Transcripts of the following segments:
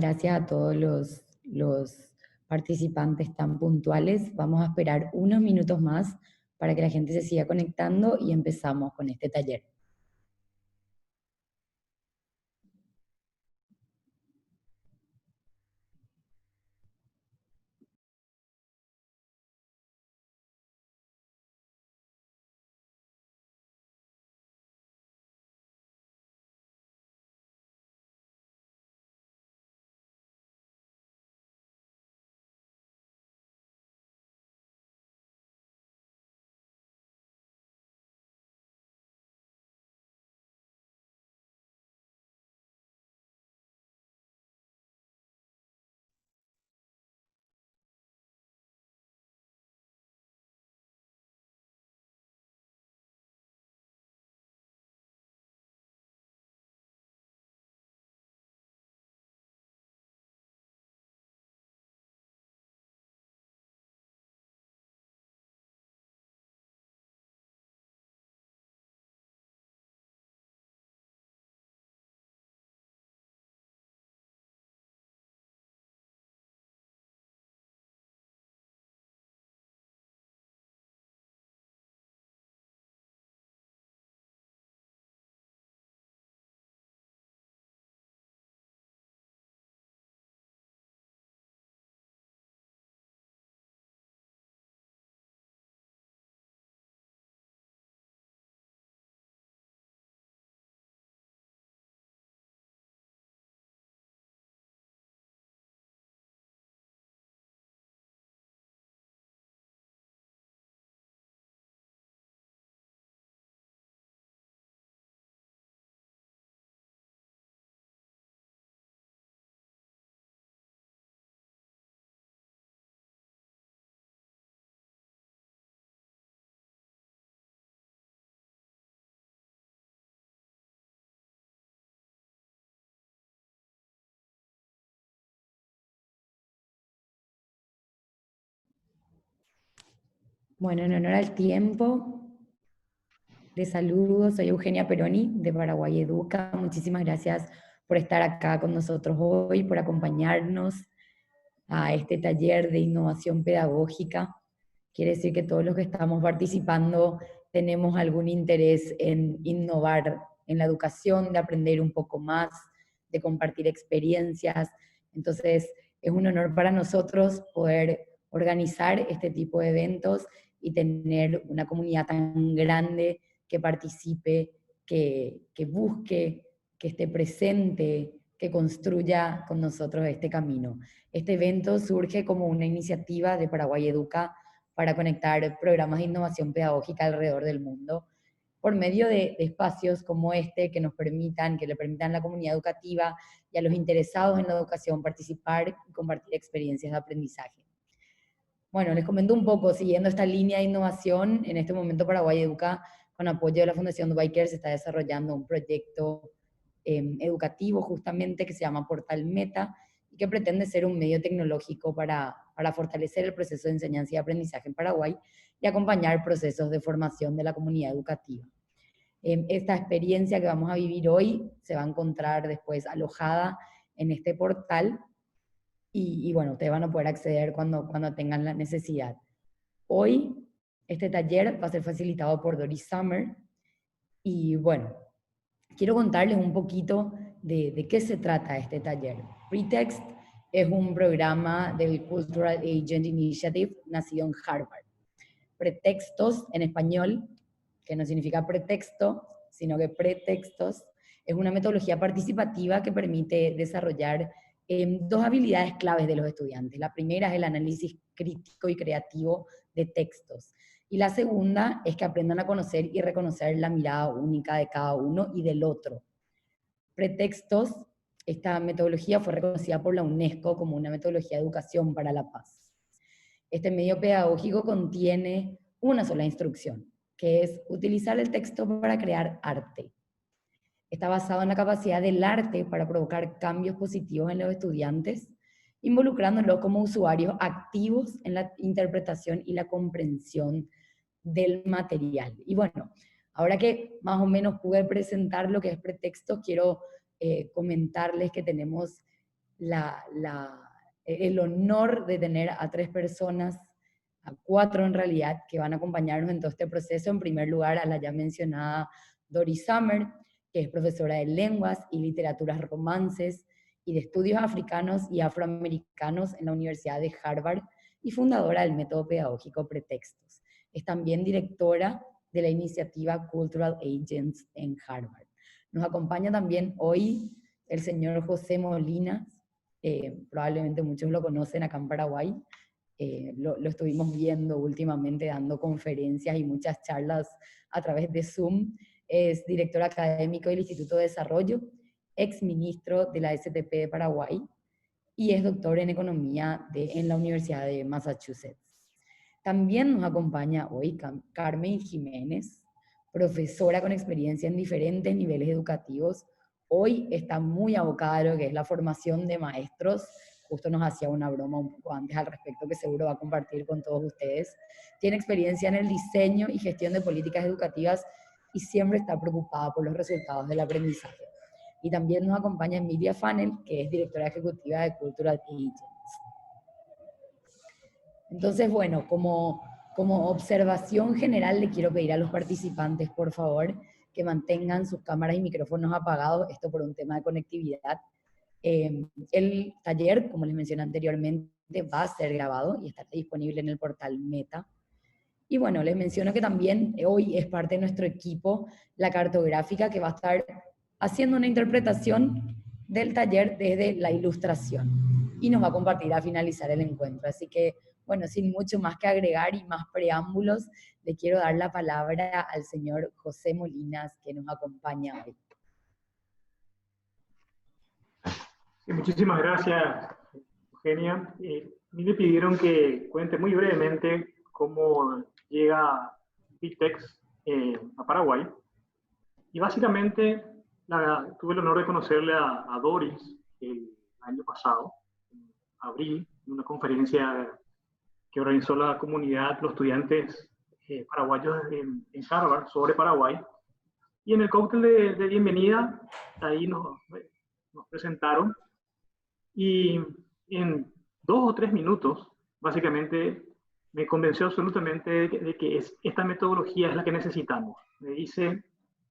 Gracias a todos los participantes tan puntuales. Vamos a esperar unos minutos más para que la gente se siga conectando y empezamos con este taller. Bueno, en honor al tiempo, de saludos, soy Eugenia Peroni de Paraguay Educa. Muchísimas gracias por estar acá con nosotros hoy, por acompañarnos a este taller de innovación pedagógica. Quiere decir que todos los que estamos participando tenemos algún interés en innovar en la educación, de aprender un poco más, de compartir experiencias. Entonces, es un honor para nosotros poder organizar este tipo de eventos y tener una comunidad tan grande que participe, que busque, que esté presente, que construya con nosotros este camino. Este evento surge como una iniciativa de Paraguay Educa para conectar programas de innovación pedagógica alrededor del mundo por medio de espacios como este que le permitan a la comunidad educativa y a los interesados en la educación participar y compartir experiencias de aprendizaje. Bueno, les comento un poco, siguiendo esta línea de innovación, en este momento Paraguay Educa, con apoyo de la Fundación Dubai Care, se está desarrollando un proyecto educativo justamente que se llama Portal Meta y que pretende ser un medio tecnológico para fortalecer el proceso de enseñanza y aprendizaje en Paraguay y acompañar procesos de formación de la comunidad educativa. Esta experiencia que vamos a vivir hoy se va a encontrar después alojada en este portal y bueno, ustedes van a poder acceder cuando tengan la necesidad. Hoy este taller va a ser facilitado por Doris Summer y bueno, quiero contarles un poquito de qué se trata este taller. Pretext es un programa del Cultural Agent Initiative nacido en Harvard. Pretextos en español, que no significa pretexto, sino que pretextos, es una metodología participativa que permite desarrollar dos habilidades claves de los estudiantes. La primera es el análisis crítico y creativo de textos. Y la segunda es que aprendan a conocer y reconocer la mirada única de cada uno y del otro. Pretextos, esta metodología fue reconocida por la UNESCO como una metodología de educación para la paz. Este medio pedagógico contiene una sola instrucción, que es utilizar el texto para crear arte. Está basado en la capacidad del arte para provocar cambios positivos en los estudiantes, involucrándolos como usuarios activos en la interpretación y la comprensión del material. Y bueno, ahora que más o menos pude presentar lo que es pretexto, quiero comentarles que tenemos el honor de tener a 3 personas, a 4 en realidad, que van a acompañarnos en todo este proceso. En primer lugar, a la ya mencionada Doris Summer, que es profesora de lenguas y literaturas romances y de estudios africanos y afroamericanos en la Universidad de Harvard y fundadora del método pedagógico Pretextos. Es también directora de la iniciativa Cultural Agents en Harvard. Nos acompaña también hoy el señor José Molinas, probablemente muchos lo conocen acá en Paraguay, lo estuvimos viendo últimamente dando conferencias y muchas charlas a través de Zoom. Es director académico del Instituto de Desarrollo, ex ministro de la STP de Paraguay y es doctor en economía en la Universidad de Massachusetts. También nos acompaña hoy Carmen Jiménez, profesora con experiencia en diferentes niveles educativos. Hoy está muy abocada a lo que es la formación de maestros. Justo nos hacía una broma un poco antes al respecto que seguro va a compartir con todos ustedes. Tiene experiencia en el diseño y gestión de políticas educativas y siempre está preocupada por los resultados del aprendizaje. Y también nos acompaña Emilia Fanel, que es directora ejecutiva de Cultural Agents. Entonces, bueno, como observación general le quiero pedir a los participantes, por favor, que mantengan sus cámaras y micrófonos apagados, esto por un tema de conectividad. El taller, como les mencioné anteriormente, va a ser grabado y estará disponible en el portal Meta. Y bueno, les menciono que también hoy es parte de nuestro equipo la cartográfica que va a estar haciendo una interpretación del taller desde la ilustración y nos va a compartir a finalizar el encuentro. Así que, bueno, sin mucho más que agregar y más preámbulos, le quiero dar la palabra al señor José Molinas, que nos acompaña hoy. Sí, muchísimas gracias, Eugenia. Me pidieron que cuente muy brevemente cómo llega Pitex a Paraguay. Y básicamente tuve el honor de conocerle a Doris el año pasado, en abril, en una conferencia que organizó la comunidad, los estudiantes paraguayos en Harvard sobre Paraguay. Y en el cóctel de bienvenida, ahí nos presentaron. Y en 2 o 3 minutos, básicamente, me convenció absolutamente de que esta metodología es la que necesitamos. Me dice,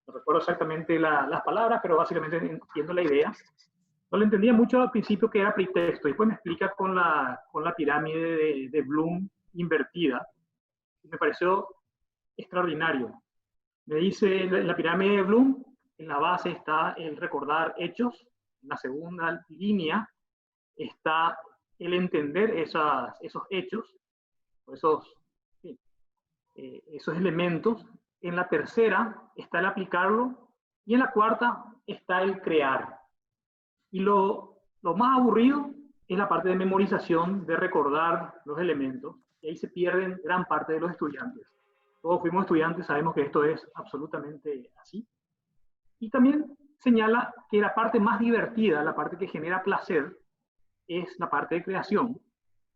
no recuerdo exactamente las palabras, pero básicamente entiendo la idea. No lo entendía mucho al principio que era pretexto, y después me explica con la pirámide de Bloom invertida. Y me pareció extraordinario. Me dice, la pirámide de Bloom, en la base está el recordar hechos, en la segunda línea está el entender esos hechos, esos elementos. En la tercera está el aplicarlo y en la cuarta está el crear. Y lo más aburrido es la parte de memorización, de recordar los elementos, y ahí se pierden gran parte de los estudiantes. Todos fuimos estudiantes, sabemos que esto es absolutamente así. Y también señala que la parte más divertida, la parte que genera placer, es la parte de creación,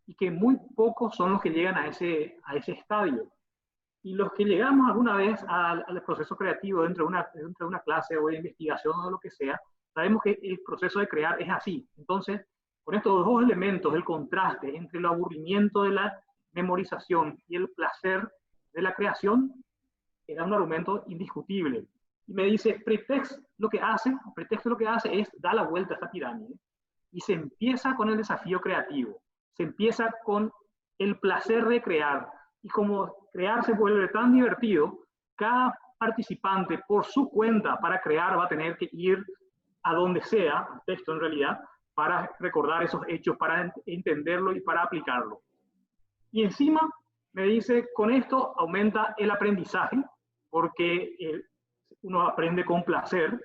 y que muy pocos son los que llegan a ese estadio. Y los que llegamos alguna vez al proceso creativo dentro de una clase o de investigación o lo que sea, sabemos que el proceso de crear es así. Entonces, con estos 2 elementos, el contraste entre el aburrimiento de la memorización y el placer de la creación, era un argumento indiscutible. Y me dice, Pretexto lo que hace es dar la vuelta a esta pirámide y se empieza con el desafío creativo, se empieza con el placer de crear, y como crear se vuelve tan divertido, cada participante por su cuenta para crear va a tener que ir a donde sea, al texto en realidad, para recordar esos hechos, para entenderlo y para aplicarlo. Y encima me dice, con esto aumenta el aprendizaje, porque uno aprende con placer,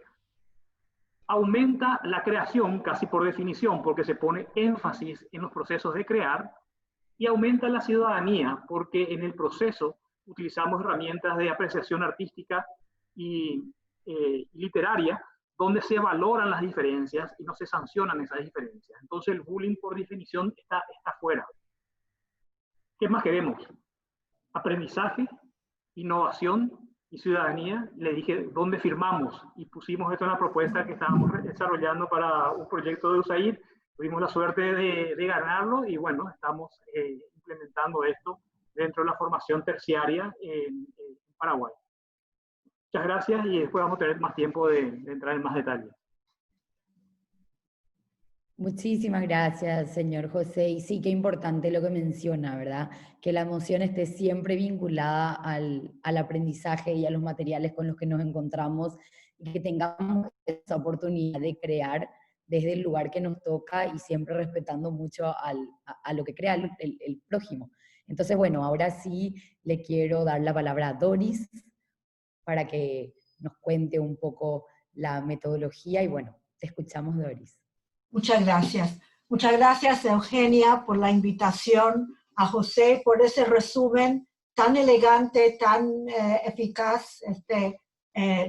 aumenta la creación casi por definición, porque se pone énfasis en los procesos de crear, y aumenta la ciudadanía, porque en el proceso utilizamos herramientas de apreciación artística y literaria, donde se valoran las diferencias y no se sancionan esas diferencias. Entonces el bullying por definición está fuera. ¿Qué más queremos? Aprendizaje, innovación y ciudadanía. Le dije, ¿dónde firmamos? Y pusimos esto en la propuesta que estábamos desarrollando para un proyecto de USAID, tuvimos la suerte de ganarlo y bueno, estamos implementando esto dentro de la formación terciaria en Paraguay. Muchas gracias y después vamos a tener más tiempo de entrar en más detalles. Muchísimas gracias, señor José. Y sí, qué importante lo que menciona, ¿verdad? Que la emoción esté siempre vinculada al aprendizaje y a los materiales con los que nos encontramos y que tengamos esa oportunidad de crear desde el lugar que nos toca y siempre respetando mucho a lo que crea el prójimo. Entonces, bueno, ahora sí le quiero dar la palabra a Doris para que nos cuente un poco la metodología y bueno, te escuchamos, Doris. Muchas gracias. Muchas gracias, Eugenia, por la invitación, a José por ese resumen tan elegante, tan eficaz.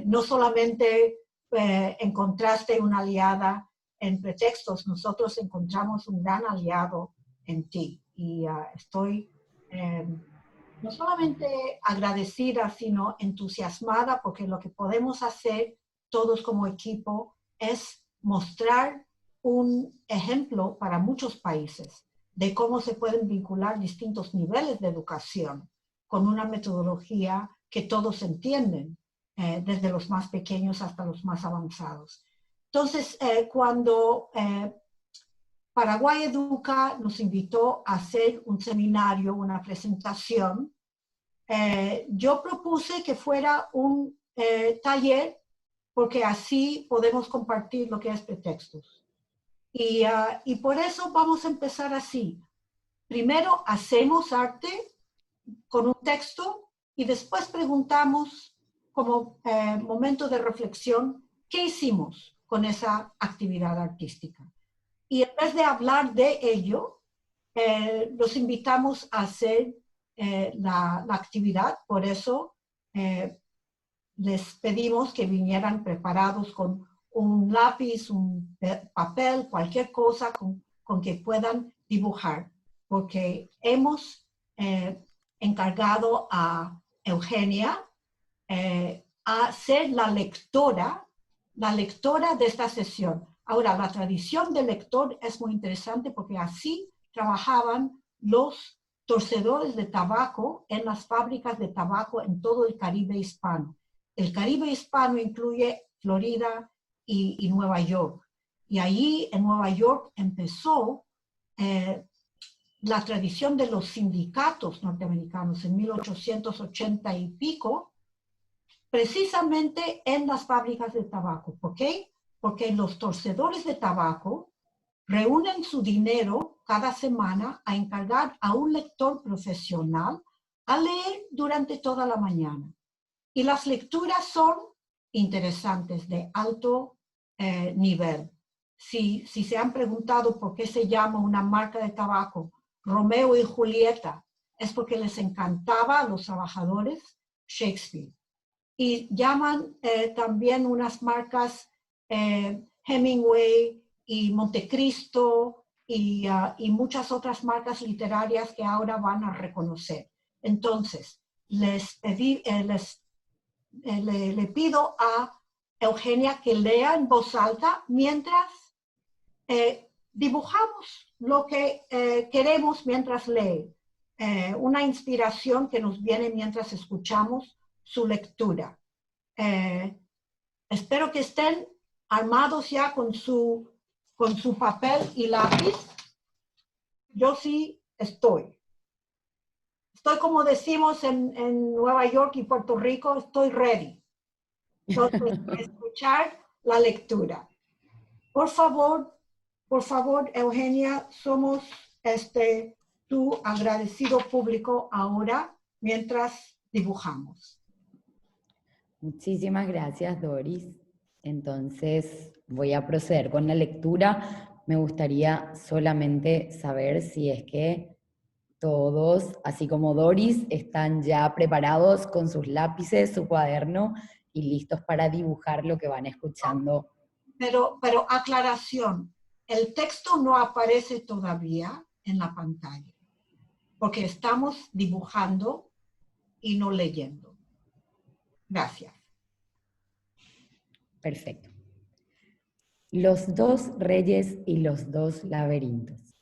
No solamente encontraste una aliada en pretextos, nosotros encontramos un gran aliado en ti. Y estoy no solamente agradecida, sino entusiasmada porque lo que podemos hacer todos como equipo es mostrar un ejemplo para muchos países de cómo se pueden vincular distintos niveles de educación con una metodología que todos entienden, desde los más pequeños hasta los más avanzados. Entonces, cuando Paraguay Educa nos invitó a hacer un seminario, una presentación, yo propuse que fuera un taller porque así podemos compartir lo que es pretextos. Y por eso vamos a empezar así. Primero hacemos arte con un texto y después preguntamos como momento de reflexión qué hicimos con esa actividad artística. Y en vez de hablar de ello, los invitamos a hacer la actividad. Por eso les pedimos que vinieran preparados con un lápiz, un papel, cualquier cosa con que puedan dibujar, porque hemos encargado a Eugenia a ser la lectora de esta sesión. Ahora, la tradición del lector es muy interesante porque así trabajaban los torcedores de tabaco en las fábricas de tabaco en todo el Caribe hispano. El Caribe hispano incluye Florida y Nueva York. Y allí en Nueva York empezó la tradición de los sindicatos norteamericanos en 1880 y pico, precisamente en las fábricas de tabaco. ¿Por qué? Porque los torcedores de tabaco reúnen su dinero cada semana a encargar a un lector profesional a leer durante toda la mañana. Y las lecturas son interesantes, de alto nivel. Si se han preguntado por qué se llama una marca de tabaco Romeo y Julieta, es porque les encantaba a los trabajadores Shakespeare. Y llaman también unas marcas Hemingway y Montecristo y muchas otras marcas literarias que ahora van a reconocer. Entonces, le pido a Eugenia que lea en voz alta mientras dibujamos lo que queremos mientras lee. Una inspiración que nos viene mientras escuchamos su lectura. Espero que estén armados ya con su papel y lápiz. Yo sí estoy. Estoy, como decimos en Nueva York y Puerto Rico, estoy ready. Entonces, escuchar la lectura. Por favor, Eugenia, somos tu agradecido público ahora mientras dibujamos. Muchísimas gracias, Doris. Entonces, voy a proceder con la lectura. Me gustaría solamente saber si es que todos, así como Doris, están ya preparados con sus lápices, su cuaderno y listos para dibujar lo que van escuchando. Pero aclaración, el texto no aparece todavía en la pantalla, porque estamos dibujando y no leyendo. Gracias. Perfecto. Los dos reyes y los dos laberintos.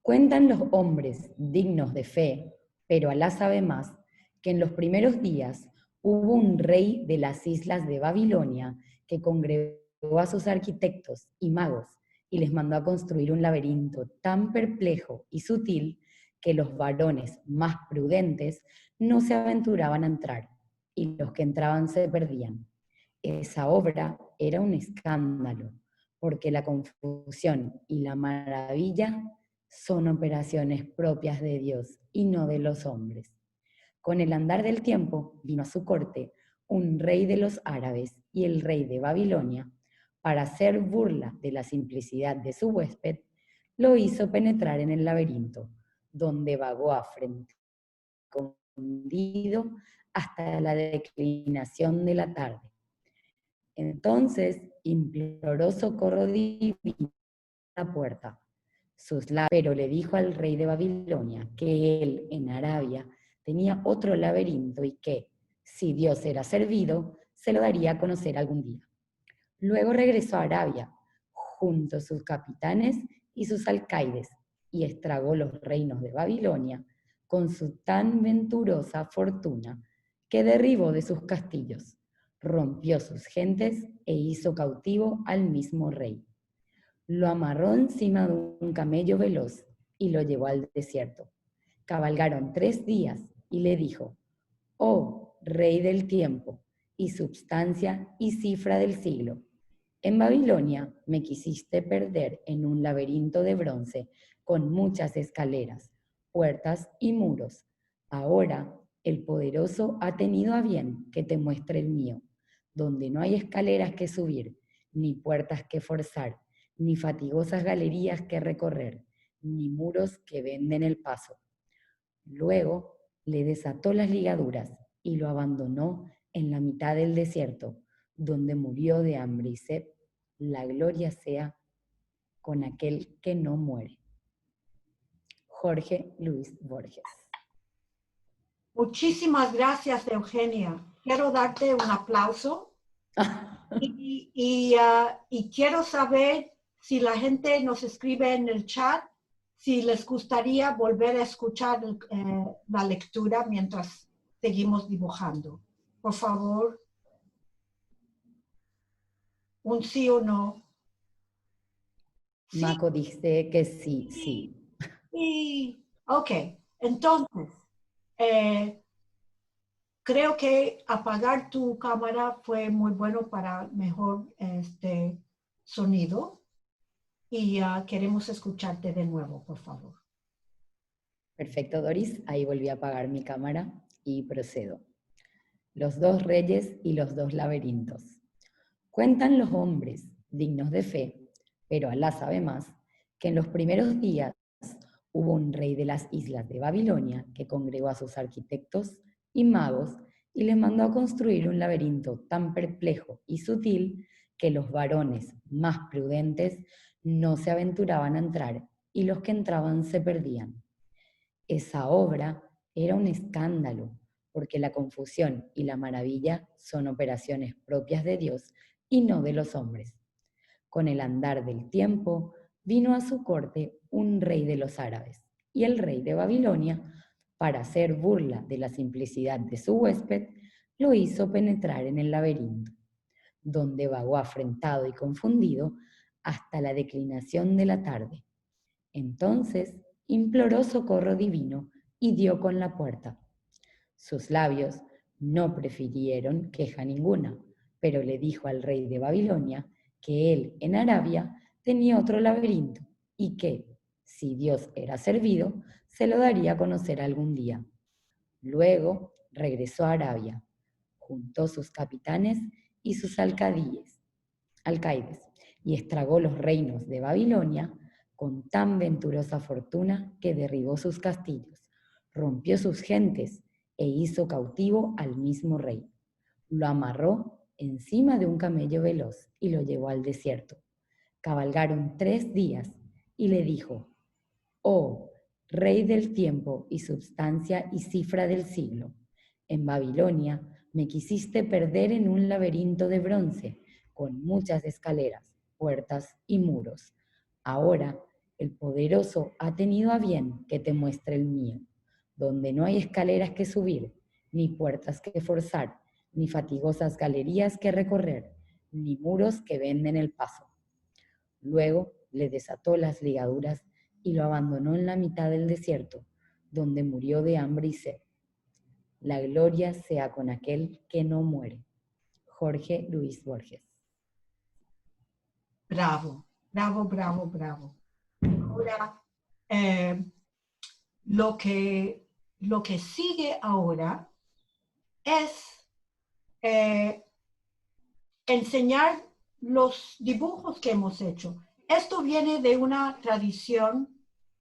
Cuentan los hombres dignos de fe, pero Alá sabe más, que en los primeros días hubo un rey de las islas de Babilonia que congregó a sus arquitectos y magos y les mandó a construir un laberinto tan perplejo y sutil que los varones más prudentes no se aventuraban a entrar y los que entraban se perdían. Esa obra era un escándalo, porque la confusión y la maravilla son operaciones propias de Dios y no de los hombres. Con el andar del tiempo vino a su corte un rey de los árabes y el rey de Babilonia. Para hacer burla de la simplicidad de su huésped, lo hizo penetrar en el laberinto, donde vagó a frente escondido hasta la declinación de la tarde. Entonces imploró socorro divino a la puerta. Pero le dijo al rey de Babilonia que él en Arabia tenía otro laberinto y que, si Dios era servido, se lo daría a conocer algún día. Luego regresó a Arabia, junto a sus capitanes y sus alcaides, y estragó los reinos de Babilonia con su tan venturosa fortuna que derribó de sus castillos, rompió sus gentes e hizo cautivo al mismo rey. Lo amarró encima de un camello veloz y lo llevó al desierto. Cabalgaron 3 días y le dijo: «Oh, rey del tiempo, y substancia y cifra del siglo, en Babilonia me quisiste perder en un laberinto de bronce con muchas escaleras, puertas y muros. Ahora el poderoso ha tenido a bien que te muestre el mío, donde no hay escaleras que subir, ni puertas que forzar, ni fatigosas galerías que recorrer, ni muros que venden el paso». Luego le desató las ligaduras y lo abandonó en la mitad del desierto, donde murió de hambre y sed. La gloria sea con aquel que no muere. Jorge Luis Borges. Muchísimas gracias, Eugenia. Quiero darte un aplauso y quiero saber si la gente nos escribe en el chat si les gustaría volver a escuchar la lectura mientras seguimos dibujando. Por favor, un sí o no. ¿Sí? Mako dice que sí, sí. Sí. Ok, entonces, creo que apagar tu cámara fue muy bueno para mejor sonido y queremos escucharte de nuevo, por favor. Perfecto, Doris. Ahí volví a apagar mi cámara y procedo. Los dos reyes y los dos laberintos. Cuentan los hombres dignos de fe, pero Alá sabe más, que en los primeros días hubo un rey de las islas de Babilonia que congregó a sus arquitectos y magos y les mandó a construir un laberinto tan perplejo y sutil que los varones más prudentes no se aventuraban a entrar y los que entraban se perdían. Esa obra era un escándalo, porque la confusión y la maravilla son operaciones propias de Dios y no de los hombres. Con el andar del tiempo vino a su corte un rey de los árabes y el rey de Babilonia, para hacer burla de la simplicidad de su huésped, lo hizo penetrar en el laberinto, donde vagó afrentado y confundido hasta la declinación de la tarde. Entonces imploró socorro divino y dio con la puerta. Sus labios no prefirieron queja ninguna, pero le dijo al rey de Babilonia que él en Arabia tenía otro laberinto y que, si Dios era servido, se lo daría a conocer algún día. Luego regresó a Arabia, juntó sus capitanes y sus alcaides, y estragó los reinos de Babilonia con tan venturosa fortuna que derribó sus castillos, rompió sus gentes e hizo cautivo al mismo rey. Lo amarró encima de un camello veloz y lo llevó al desierto. Cabalgaron 3 días y le dijo: «Oh, rey del tiempo y substancia y cifra del siglo, en Babilonia me quisiste perder en un laberinto de bronce con muchas escaleras, puertas y muros. Ahora el poderoso ha tenido a bien que te muestre el mío, donde no hay escaleras que subir, ni puertas que forzar, ni fatigosas galerías que recorrer, ni muros que venden el paso. Luego le desató las ligaduras y lo abandonó en la mitad del desierto, donde murió de hambre y sed. La gloria sea con aquel que no muere. Jorge Luis Borges. Bravo, bravo, bravo, bravo. Ahora, lo que sigue ahora es enseñar los dibujos que hemos hecho. Esto viene de una tradición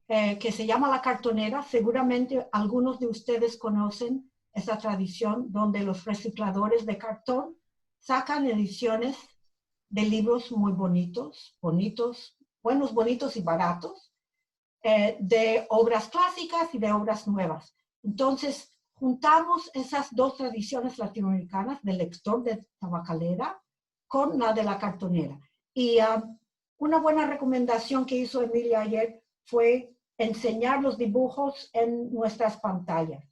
que se llama la cartonera. Seguramente algunos de ustedes conocen esa tradición donde los recicladores de cartón sacan ediciones de libros muy bonitos, buenos, bonitos y baratos, de obras clásicas y de obras nuevas. Entonces, juntamos esas dos tradiciones latinoamericanas del lector de tabacalera con la de la cartonera. Y una buena recomendación que hizo Emilia ayer fue enseñar los dibujos en nuestras pantallas.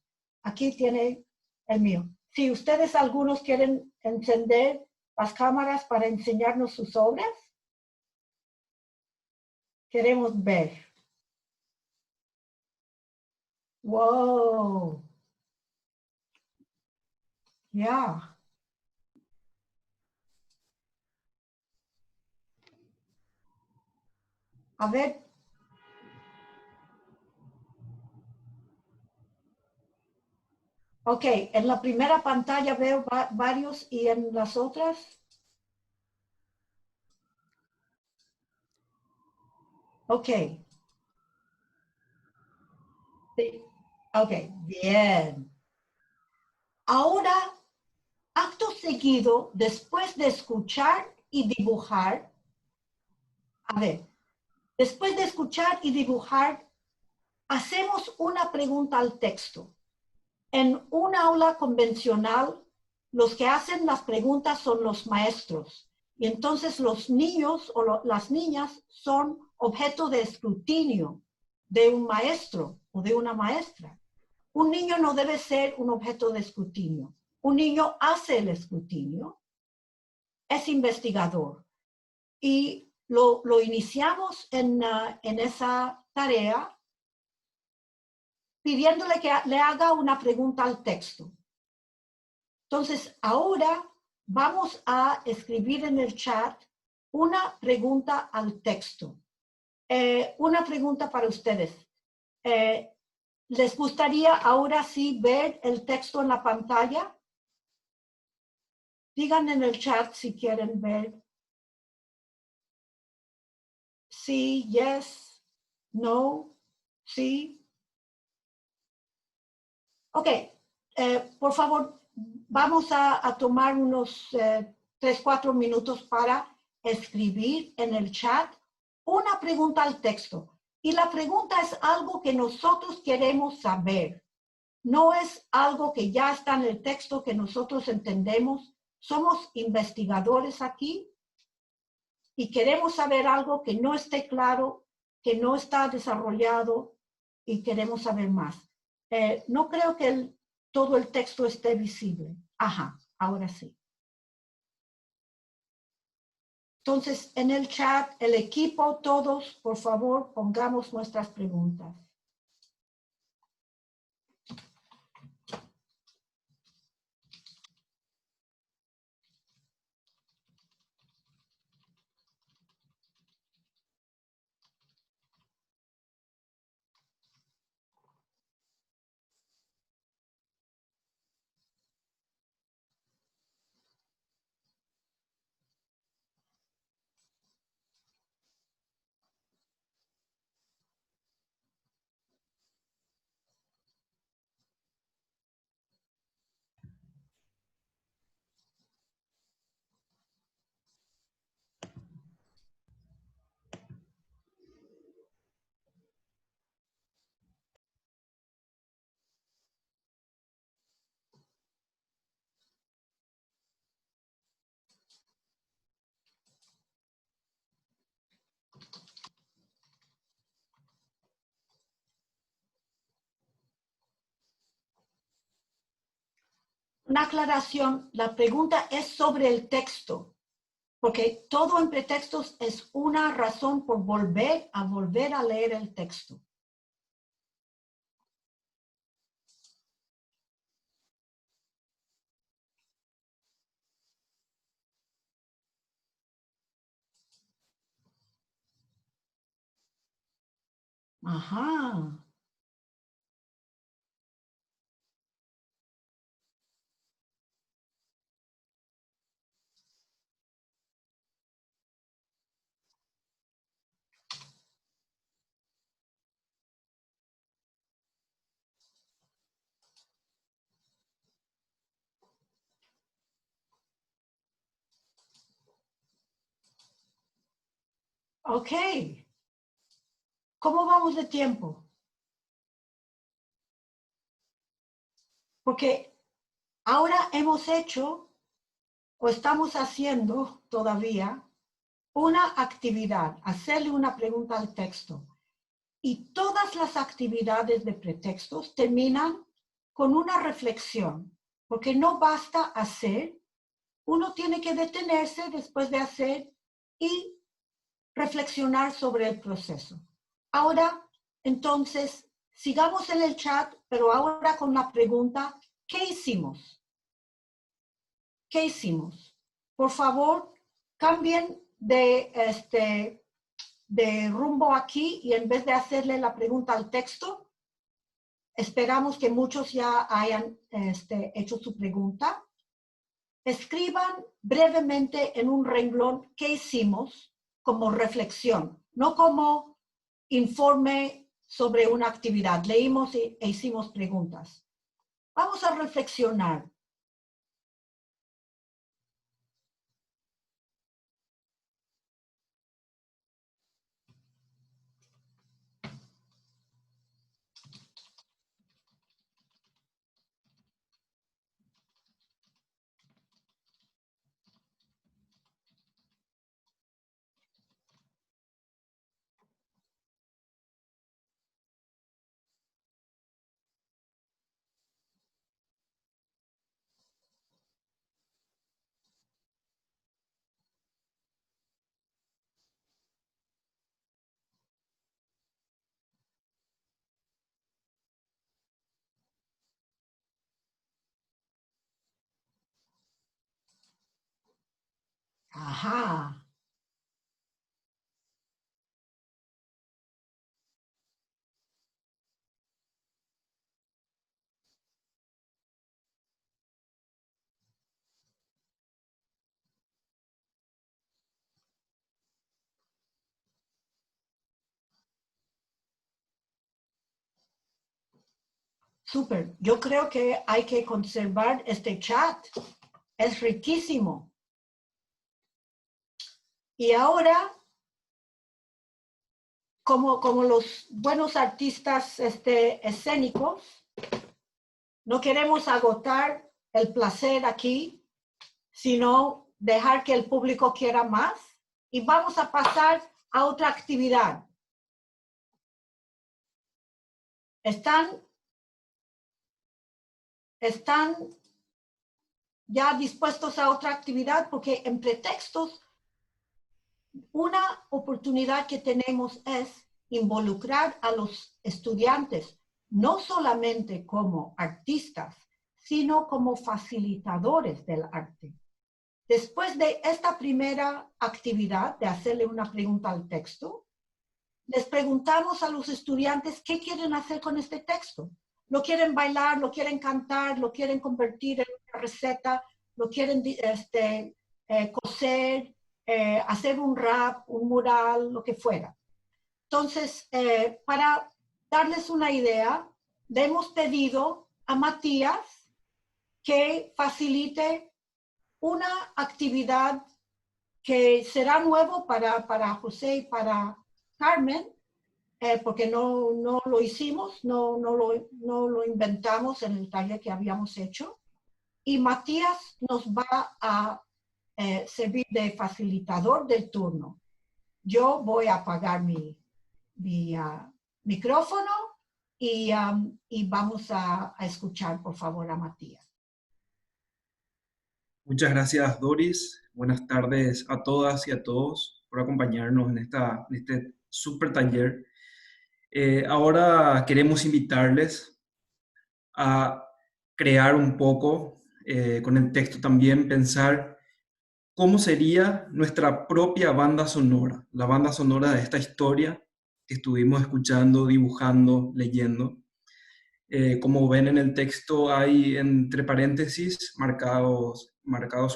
Aquí tiene el mío. Si ustedes algunos quieren encender las cámaras para enseñarnos sus obras, queremos ver. Wow. Yeah. A ver. Ok, en la primera pantalla veo varios y en las otras. Ok. Sí. Ok, bien. Ahora, acto seguido, después de escuchar y dibujar, a ver, después de escuchar y dibujar, hacemos una pregunta al texto. En un aula convencional, los que hacen las preguntas son los maestros. Y entonces los niños o las niñas son objeto de escrutinio de un maestro o de una maestra. Un niño no debe ser un objeto de escrutinio. Un niño hace el escrutinio, es investigador. Y lo iniciamos en esa tarea pidiéndole que le haga una pregunta al texto. Entonces, ahora vamos a escribir en el chat una pregunta al texto. Una pregunta para ustedes. ¿Les gustaría ahora sí ver el texto en la pantalla? Digan en el chat si quieren ver. Sí, yes, no, sí. Ok, por favor, vamos a tomar unos 3, 4 minutos para escribir en el chat una pregunta al texto. Y la pregunta es algo que nosotros queremos saber. No es algo que ya está en el texto que nosotros entendemos. Somos investigadores aquí y queremos saber algo que no esté claro, que no está desarrollado y queremos saber más. No creo que todo el texto esté visible. Ajá, ahora sí. Entonces, en el chat, el equipo, todos, por favor, pongamos nuestras preguntas. una aclaración, la pregunta es sobre el texto, porque todo en pretextos es una razón por volver a leer el texto. Ajá. Ok. ¿Cómo vamos de tiempo? Porque ahora hemos hecho, o estamos haciendo todavía, una actividad, hacerle una pregunta al texto. Y todas las actividades de pretextos terminan con una reflexión, porque no basta hacer, uno tiene que detenerse después de hacer y reflexionar sobre el proceso. Ahora, entonces, sigamos en el chat, pero ahora con la pregunta, ¿qué hicimos? ¿Qué hicimos? Por favor, cambien de rumbo aquí y en vez de hacerle la pregunta al texto, esperamos que muchos ya hayan hecho su pregunta. Escriban brevemente en un renglón qué hicimos como reflexión, no como informe sobre una actividad. Leímos e hicimos preguntas. Vamos a reflexionar. Ajá. Súper. Yo creo que hay que conservar este chat. Es riquísimo. Y ahora, como los buenos artistas escénicos, no queremos agotar el placer aquí, sino dejar que el público quiera más. Y vamos a pasar a otra actividad. ¿Están ya dispuestos a otra actividad? Porque en pretextos, una oportunidad que tenemos es involucrar a los estudiantes, no solamente como artistas, sino como facilitadores del arte. Después de esta primera actividad de hacerle una pregunta al texto, les preguntamos a los estudiantes qué quieren hacer con este texto. ¿Lo quieren bailar, lo quieren cantar, lo quieren convertir en una receta, lo quieren coser, hacer un rap, un mural, lo que fuera? Entonces, para darles una idea, le hemos pedido a Matías que facilite una actividad que será nuevo para José y para Carmen, porque no lo hicimos, no lo inventamos en el taller que habíamos hecho. Y Matías nos va a servir de facilitador del turno. Yo voy a apagar mi micrófono y vamos a escuchar, por favor, a Matías. Muchas gracias, Doris. Buenas tardes a todas y a todos por acompañarnos en este super taller. Ahora queremos invitarles a crear un poco, con el texto también, pensar cómo sería nuestra propia banda sonora, la banda sonora de esta historia que estuvimos escuchando, dibujando, leyendo. Como ven en el texto hay entre paréntesis marcados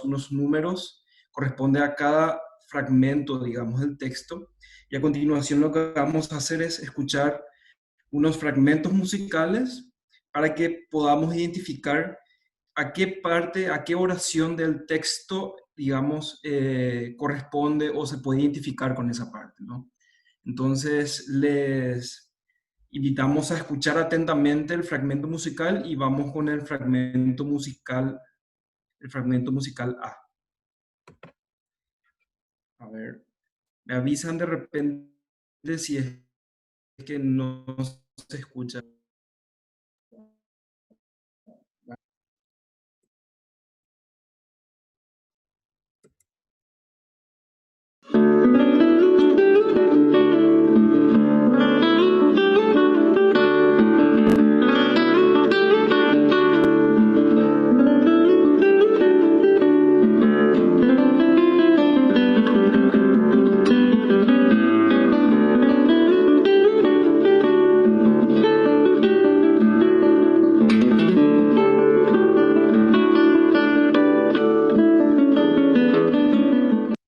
unos números, corresponde a cada fragmento, digamos, del texto. Y a continuación lo que vamos a hacer es escuchar unos fragmentos musicales para que podamos identificar a qué parte, a qué oración del texto, digamos, corresponde o se puede identificar con esa parte, ¿no? Entonces, les invitamos a escuchar atentamente el fragmento musical y vamos con el fragmento musical A. A ver, me avisan de repente si es que no se escucha.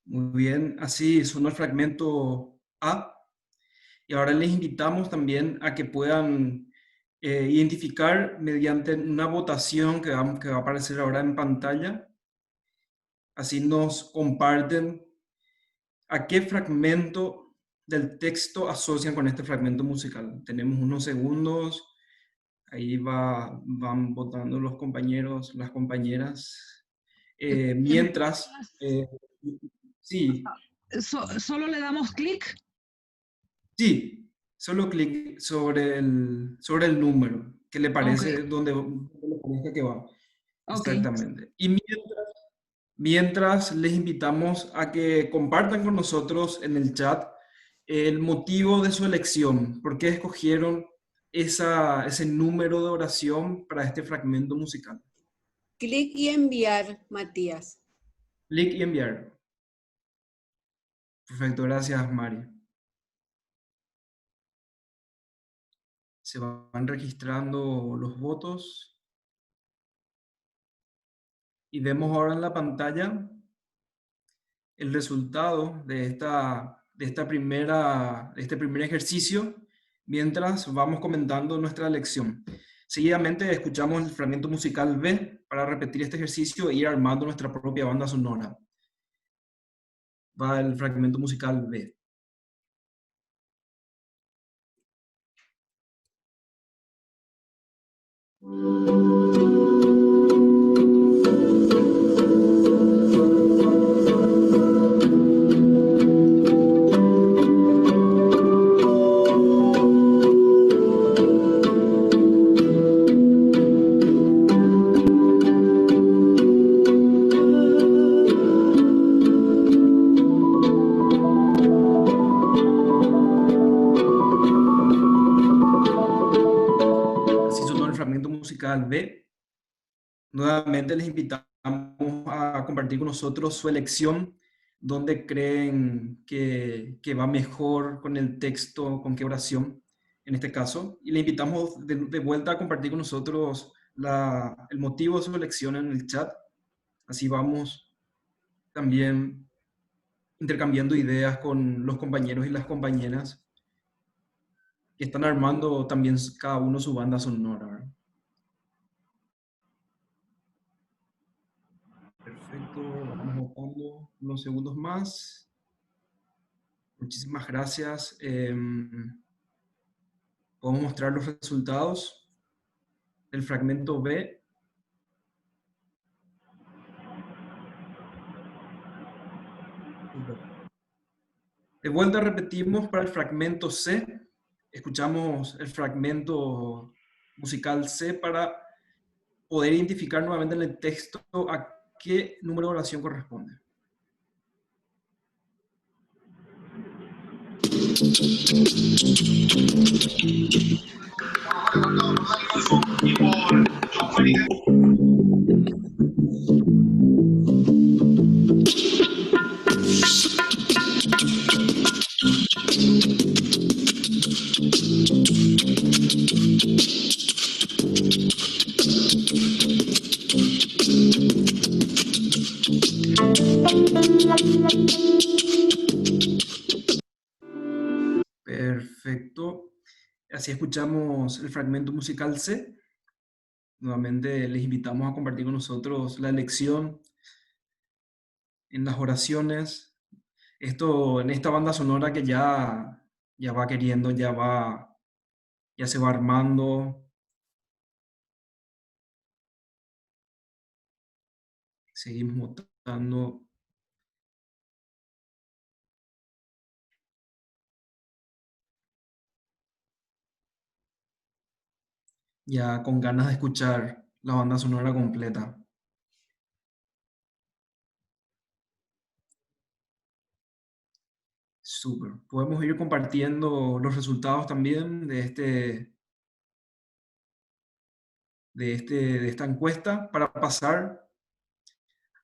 Muy bien, así sonó el fragmento A. Y ahora les invitamos también a que puedan identificar mediante una votación que va a aparecer ahora en pantalla. Así nos comparten a qué fragmento del texto asocian con este fragmento musical. Tenemos unos segundos, ahí van votando los compañeros, las compañeras. Mientras, sí, ¿Solo le damos clic? sí, solo clic sobre el número que le parece, Ok, donde le parezca que va. ok. Exactamente. Y mientras les invitamos a que compartan con nosotros en el chat el motivo de su elección, por qué escogieron ese número de oración para este fragmento musical. Clic y enviar, Matías. Clic y enviar. Perfecto, gracias, Mari. Se van registrando los votos y vemos ahora en la pantalla el resultado de este primer ejercicio mientras vamos comentando nuestra lección. Seguidamente escuchamos el fragmento musical B para repetir este ejercicio e ir armando nuestra propia banda sonora. Va el fragmento musical B. Así sonó el fragmento musical B. Nuevamente les invitamos a compartir con nosotros su elección, dónde creen que va mejor con el texto, con qué oración, en este caso. Y le invitamos de vuelta a compartir con nosotros el motivo de su elección en el chat. Así vamos también intercambiando ideas con los compañeros y las compañeras que están armando también cada uno su banda sonora, ¿verdad? Perfecto, vamos votando unos segundos más. Muchísimas gracias. Podemos mostrar los resultados del fragmento B. De vuelta repetimos para el fragmento C. Escuchamos el fragmento musical C para poder identificar nuevamente en el texto a qué número de oración corresponde. Perfecto. Así escuchamos el fragmento musical C. Nuevamente les invitamos a compartir con nosotros la lección en las oraciones. Esto en esta banda sonora que ya va queriendo, ya se va armando. Seguimos mostrando. Ya con ganas de escuchar la banda sonora completa. Súper. Podemos ir compartiendo los resultados también de esta encuesta para pasar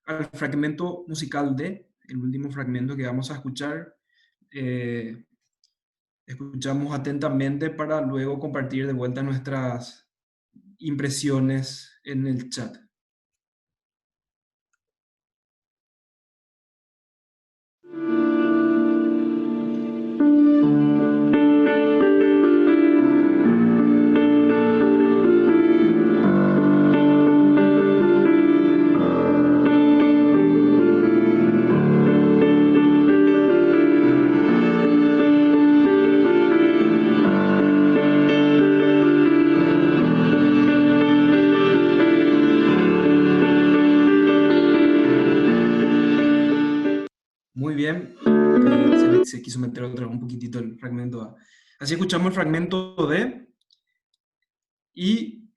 al fragmento musical D, el último fragmento que vamos a escuchar. Escuchamos atentamente para luego compartir de vuelta nuestras impresiones en el chat. Muy bien, se quiso meter un poquitito el fragmento A. Así escuchamos el fragmento D y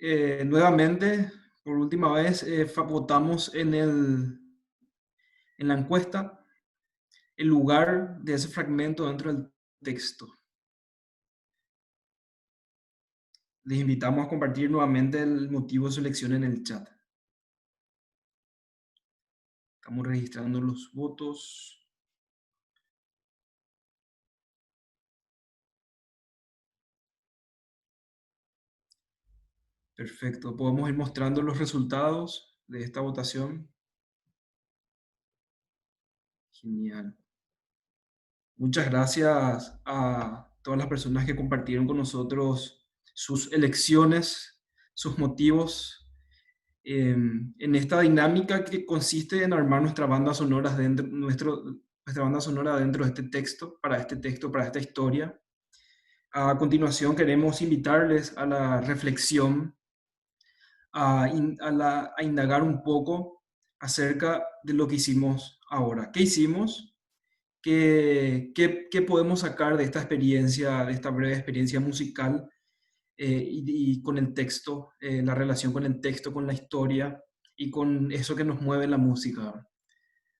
nuevamente, por última vez, votamos en la encuesta el lugar de ese fragmento dentro del texto. Les invitamos a compartir nuevamente el motivo de su elección en el chat. Estamos registrando los votos. Perfecto. Podemos ir mostrando los resultados de esta votación. Genial. Muchas gracias a todas las personas que compartieron con nosotros sus elecciones, sus motivos, en esta dinámica que consiste en armar nuestra banda sonora nuestra banda sonora dentro de este texto, para esta historia. A continuación queremos invitarles a la reflexión, a indagar un poco acerca de lo que hicimos ahora. ¿Qué hicimos? ¿Qué podemos sacar de esta experiencia, de esta breve experiencia musical y con el texto, la relación con el texto, con la historia y con eso que nos mueve la música?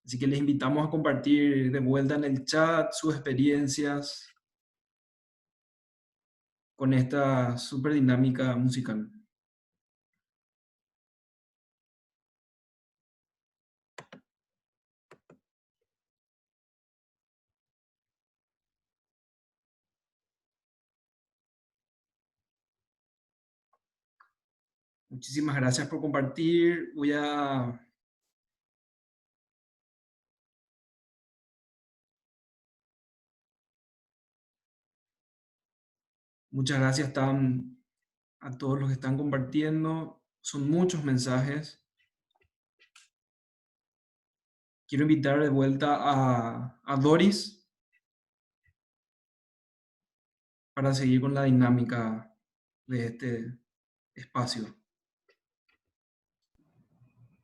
Así que les invitamos a compartir de vuelta en el chat sus experiencias con esta súper dinámica musical. Muchísimas gracias por compartir. Muchas gracias a todos los que están compartiendo. Son muchos mensajes. Quiero invitar de vuelta a Doris para seguir con la dinámica de este espacio.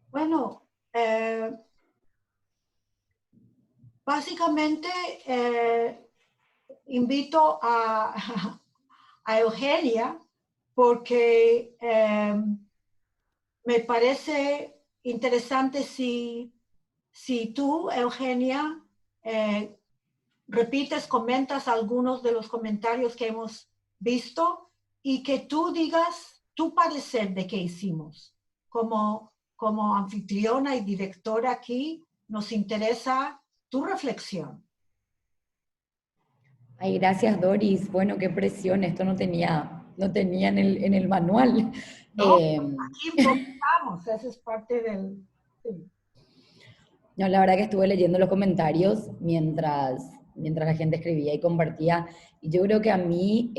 Bueno, básicamente invito a Eugenia porque me parece interesante si tú, Eugenia, repites, comentas algunos de los comentarios que hemos visto y que tú digas tu parecer de qué hicimos. Como anfitriona y directora aquí, nos interesa tu reflexión. Ay, gracias, Doris. Bueno, qué presión. Esto no tenía en el manual. No, aquí improvisamos. Esa es parte del... Sí. No, la verdad que estuve leyendo los comentarios mientras la gente escribía y compartía. Y yo creo que a mí,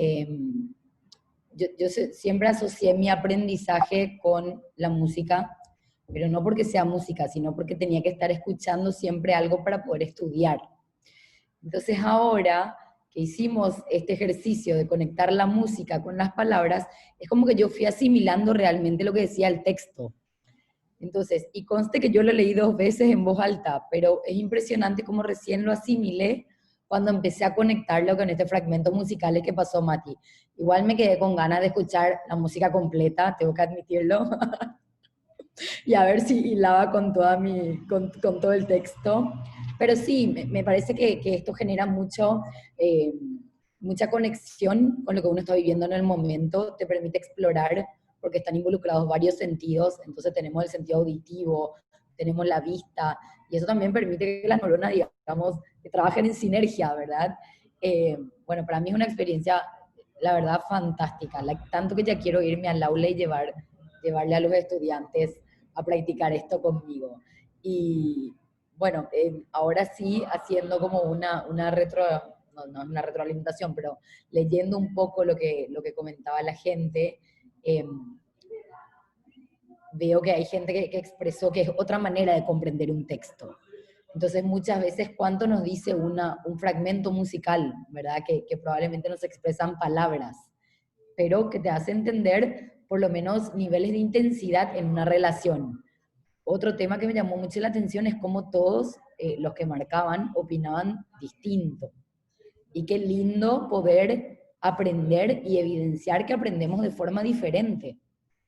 yo siempre asocié mi aprendizaje con la música, pero no porque sea música, sino porque tenía que estar escuchando siempre algo para poder estudiar. Entonces ahora que hicimos este ejercicio de conectar la música con las palabras, es como que yo fui asimilando realmente lo que decía el texto. Entonces, y conste que yo lo leí 2 veces en voz alta, pero es impresionante cómo recién lo asimilé cuando empecé a conectarlo con este fragmento musical que pasó Mati. Igual me quedé con ganas de escuchar la música completa, tengo que admitirlo, y a ver si hilaba con todo el texto. Pero sí, me parece que esto genera mucha conexión con lo que uno está viviendo en el momento, te permite explorar, porque están involucrados varios sentidos, entonces tenemos el sentido auditivo, tenemos la vista, y eso también permite que las neuronas, digamos, que trabajen en sinergia, ¿verdad? Bueno, para mí es una experiencia, la verdad, fantástica, tanto que ya quiero irme al aula y llevarle a los estudiantes a practicar esto conmigo. Y bueno, ahora sí, haciendo como una no es una retroalimentación, pero leyendo un poco lo que comentaba la gente, veo que hay gente que expresó que es otra manera de comprender un texto. Entonces, muchas veces, ¿cuánto nos dice un fragmento musical, verdad? Que probablemente no se expresan palabras, pero que te hace entender por lo menos niveles de intensidad en una relación. Otro tema que me llamó mucho la atención es cómo todos los que marcaban opinaban distinto. Y qué lindo poder aprender y evidenciar que aprendemos de forma diferente,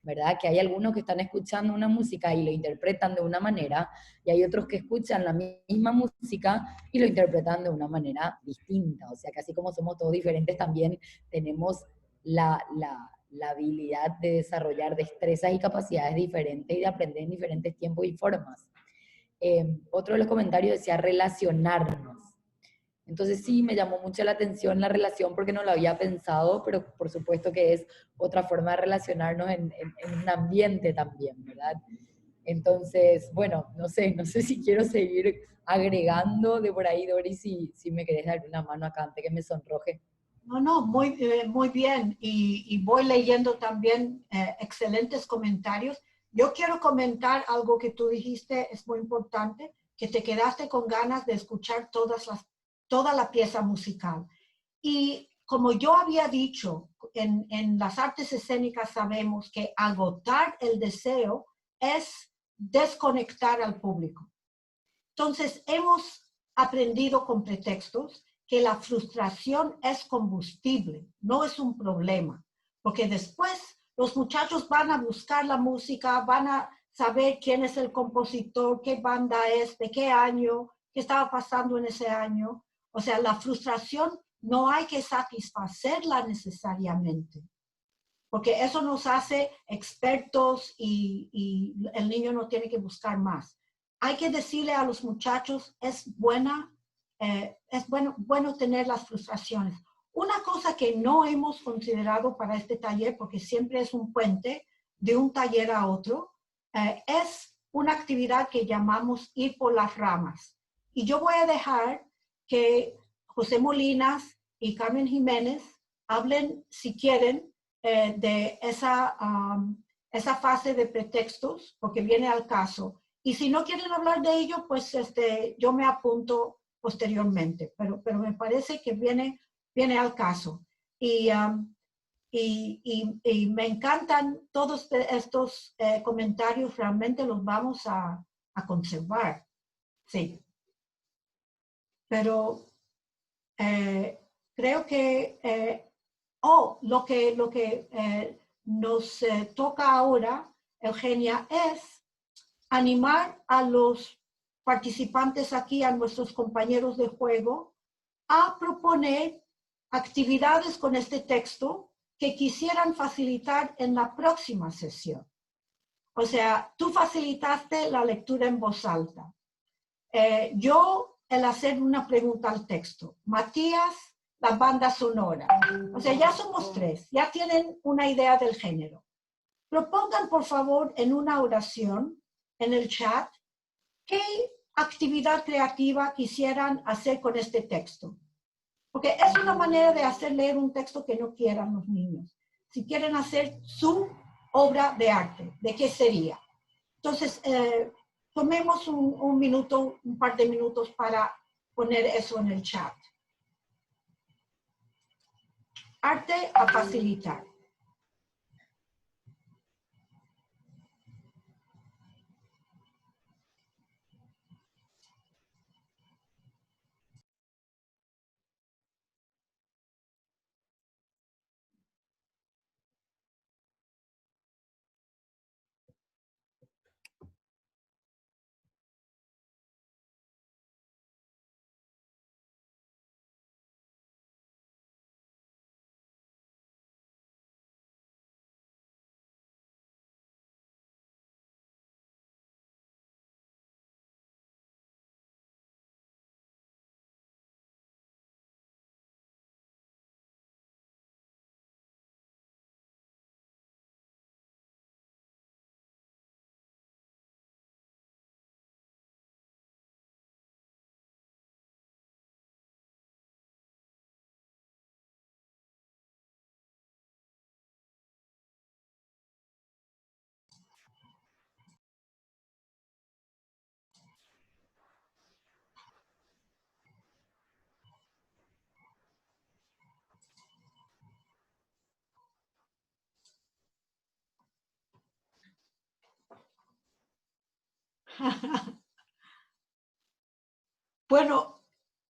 ¿verdad? Que hay algunos que están escuchando una música y lo interpretan de una manera, y hay otros que escuchan la misma música y lo interpretan de una manera distinta. O sea que así como somos todos diferentes, también tenemos la habilidad de desarrollar destrezas y capacidades diferentes y de aprender en diferentes tiempos y formas. Otro de los comentarios decía relacionarnos. Entonces sí, me llamó mucho la atención la relación porque no lo había pensado, pero por supuesto que es otra forma de relacionarnos en un ambiente también, ¿verdad? Entonces, bueno, no sé si quiero seguir agregando de por ahí, Doris, si me querés dar una mano acá antes que me sonroje. No, muy bien. Y voy leyendo también excelentes comentarios. Yo quiero comentar algo que tú dijiste, es muy importante, que te quedaste con ganas de escuchar toda la pieza musical. Y como yo había dicho, en las artes escénicas sabemos que agotar el deseo es desconectar al público. Entonces, hemos aprendido con pretextos que la frustración es combustible, no es un problema, porque después los muchachos van a buscar la música, van a saber quién es el compositor, qué banda es, de qué año, qué estaba pasando en ese año. O sea, la frustración no hay que satisfacerla necesariamente, porque eso nos hace expertos y el niño no tiene que buscar más. Hay que decirle a los muchachos, es bueno tener las frustraciones. Una cosa que no hemos considerado para este taller, porque siempre es un puente de un taller a otro, es una actividad que llamamos ir por las ramas. Y yo voy a dejar que José Molinas y Carmen Jiménez hablen, si quieren, de esa fase de pretextos, porque viene al caso. Y si no quieren hablar de ello, pues yo me apunto posteriormente, pero me parece que viene al caso. Y me encantan todos estos comentarios, realmente los vamos a conservar. Sí. Pero creo que lo que nos toca ahora, Eugenia, es animar a los participantes aquí, a nuestros compañeros de juego, a proponer actividades con este texto que quisieran facilitar en la próxima sesión. O sea, tú facilitaste la lectura en voz alta. Yo, el hacer una pregunta al texto. Matías, la banda sonora. O sea, ya somos tres, ya tienen una idea del género. Propongan, por favor, en una oración, en el chat, qué actividad creativa quisieran hacer con este texto. Porque es una manera de hacer leer un texto que no quieran los niños. Si quieren hacer su obra de arte, ¿de qué sería? Entonces, tomemos un minuto, un par de minutos para poner eso en el chat. Arte a facilitar. Bueno,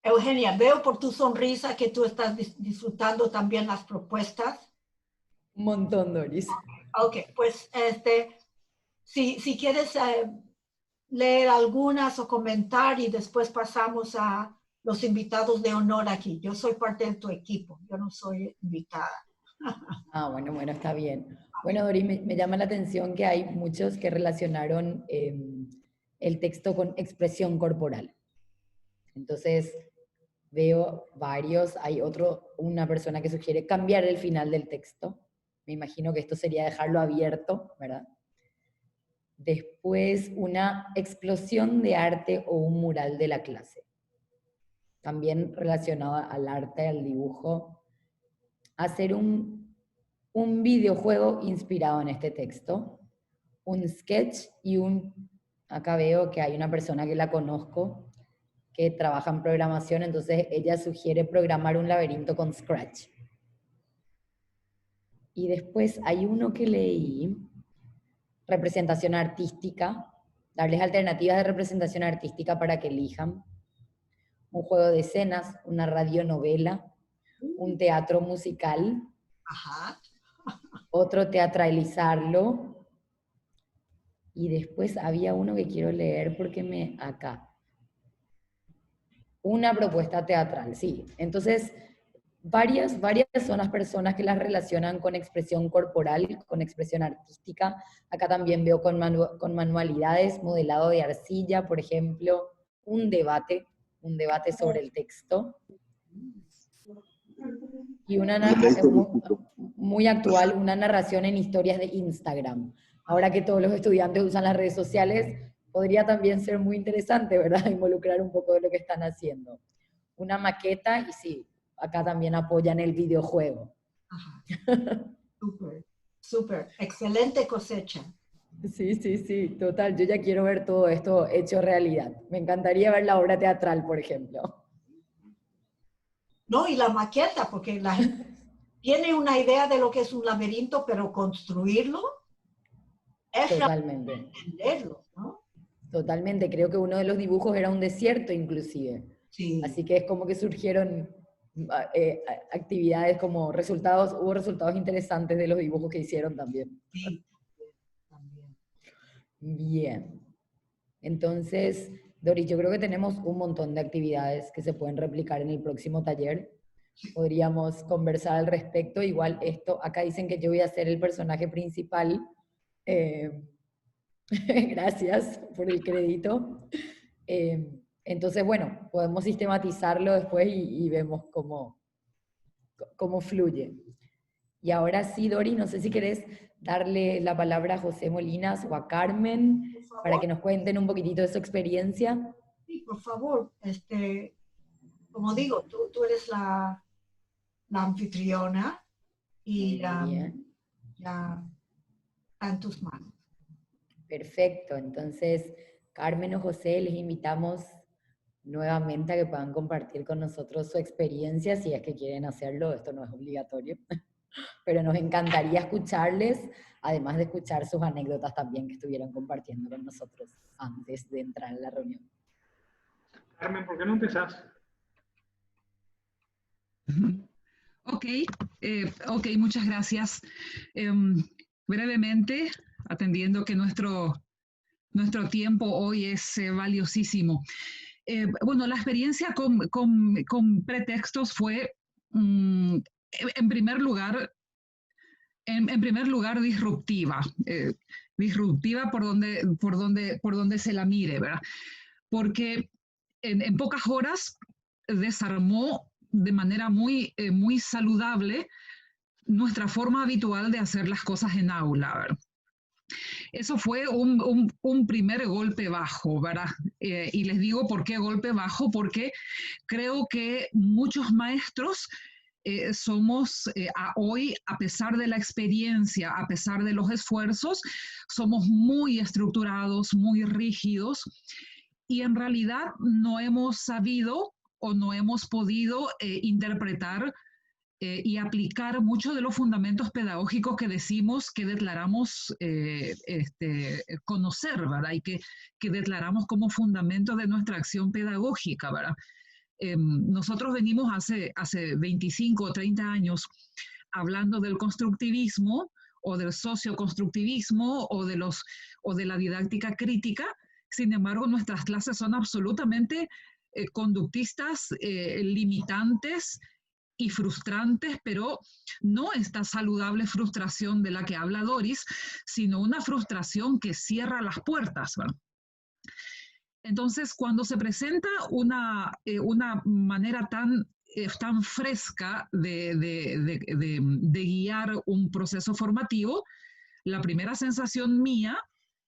Eugenia, veo por tu sonrisa que tú estás disfrutando también las propuestas. Un montón, Doris. Ok, pues si quieres leer algunas o comentar y después pasamos a los invitados de honor aquí. Yo soy parte de tu equipo, yo no soy invitada. Ah, bueno, está bien. Bueno, Doris, me llama la atención que hay muchos que relacionaron el texto con expresión corporal. Entonces, veo varios, hay una persona que sugiere cambiar el final del texto. Me imagino que esto sería dejarlo abierto, ¿verdad? Después, una explosión de arte o un mural de la clase. También relacionado al arte, al dibujo. Hacer un videojuego inspirado en este texto. Un sketch y acá veo que hay una persona que la conozco, que trabaja en programación, entonces ella sugiere programar un laberinto con Scratch. Y después hay uno que leí, representación artística, darles alternativas de representación artística para que elijan. Un juego de escenas, una radionovela, un teatro musical, Ajá. otro teatralizarlo, y después había uno que quiero leer porque acá. Una propuesta teatral, sí. Entonces, varias son las personas que las relacionan con expresión corporal, con expresión artística. Acá también veo con manualidades, modelado de arcilla, por ejemplo, un debate sobre el texto. Y muy actual, una narración en historias de Instagram. Ahora que todos los estudiantes usan las redes sociales, podría también ser muy interesante, ¿verdad? Involucrar un poco de lo que están haciendo. Una maqueta, y sí, acá también apoyan el videojuego. Ajá. Súper. Excelente cosecha. Sí, total. Yo ya quiero ver todo esto hecho realidad. Me encantaría ver la obra teatral, por ejemplo. No, y la maqueta, porque la gente tiene una idea de lo que es un laberinto, pero construirlo es Totalmente. entenderlo, ¿no? Totalmente. Creo que uno de los dibujos era un desierto, inclusive. Sí. Así que es como que surgieron actividades como hubo resultados interesantes de los dibujos que hicieron también. Sí, también. Bien. Entonces, Doris, yo creo que tenemos un montón de actividades que se pueden replicar en el próximo taller. Podríamos conversar al respecto. Igual esto, acá dicen que yo voy a ser el personaje principal. Gracias por el crédito. Entonces, bueno, podemos sistematizarlo después y vemos cómo fluye. Y ahora sí, Dori, no sé si querés darle la palabra a José Molinas o a Carmen para que nos cuenten un poquitito de su experiencia. Sí, por favor. Como digo, tú eres la anfitriona y Bien. ya está en tus manos. Perfecto. Entonces, Carmen o José, les invitamos nuevamente a que puedan compartir con nosotros su experiencia, si es que quieren hacerlo. Esto no es obligatorio. Pero nos encantaría escucharles, además de escuchar sus anécdotas también que estuvieron compartiendo con nosotros antes de entrar en la reunión. Carmen, ¿por qué no empezás? Ok, muchas gracias. Brevemente, atendiendo que nuestro tiempo hoy es valiosísimo. Bueno, la experiencia con pretextos fue, en primer lugar, disruptiva. Disruptiva por donde se la mire, ¿verdad? Porque en pocas horas desarmó de manera muy saludable nuestra forma habitual de hacer las cosas en aula, ¿verdad? Eso fue un primer golpe bajo, ¿verdad? Y les digo por qué golpe bajo, porque creo que muchos maestros somos hoy, a pesar de la experiencia, a pesar de los esfuerzos, somos muy estructurados, muy rígidos, y en realidad no hemos sabido o no hemos podido interpretar y aplicar muchos de los fundamentos pedagógicos que decimos, que declaramos conocer, ¿verdad? Y que declaramos como fundamento de nuestra acción pedagógica, ¿verdad? Nosotros venimos hace 25 o 30 años hablando del constructivismo o del socioconstructivismo o de la didáctica crítica. Sin embargo, nuestras clases son absolutamente conductistas, limitantes y frustrantes, pero no esta saludable frustración de la que habla Doris, sino una frustración que cierra las puertas, ¿verdad? Entonces, cuando se presenta una manera tan fresca de guiar un proceso formativo, la primera sensación mía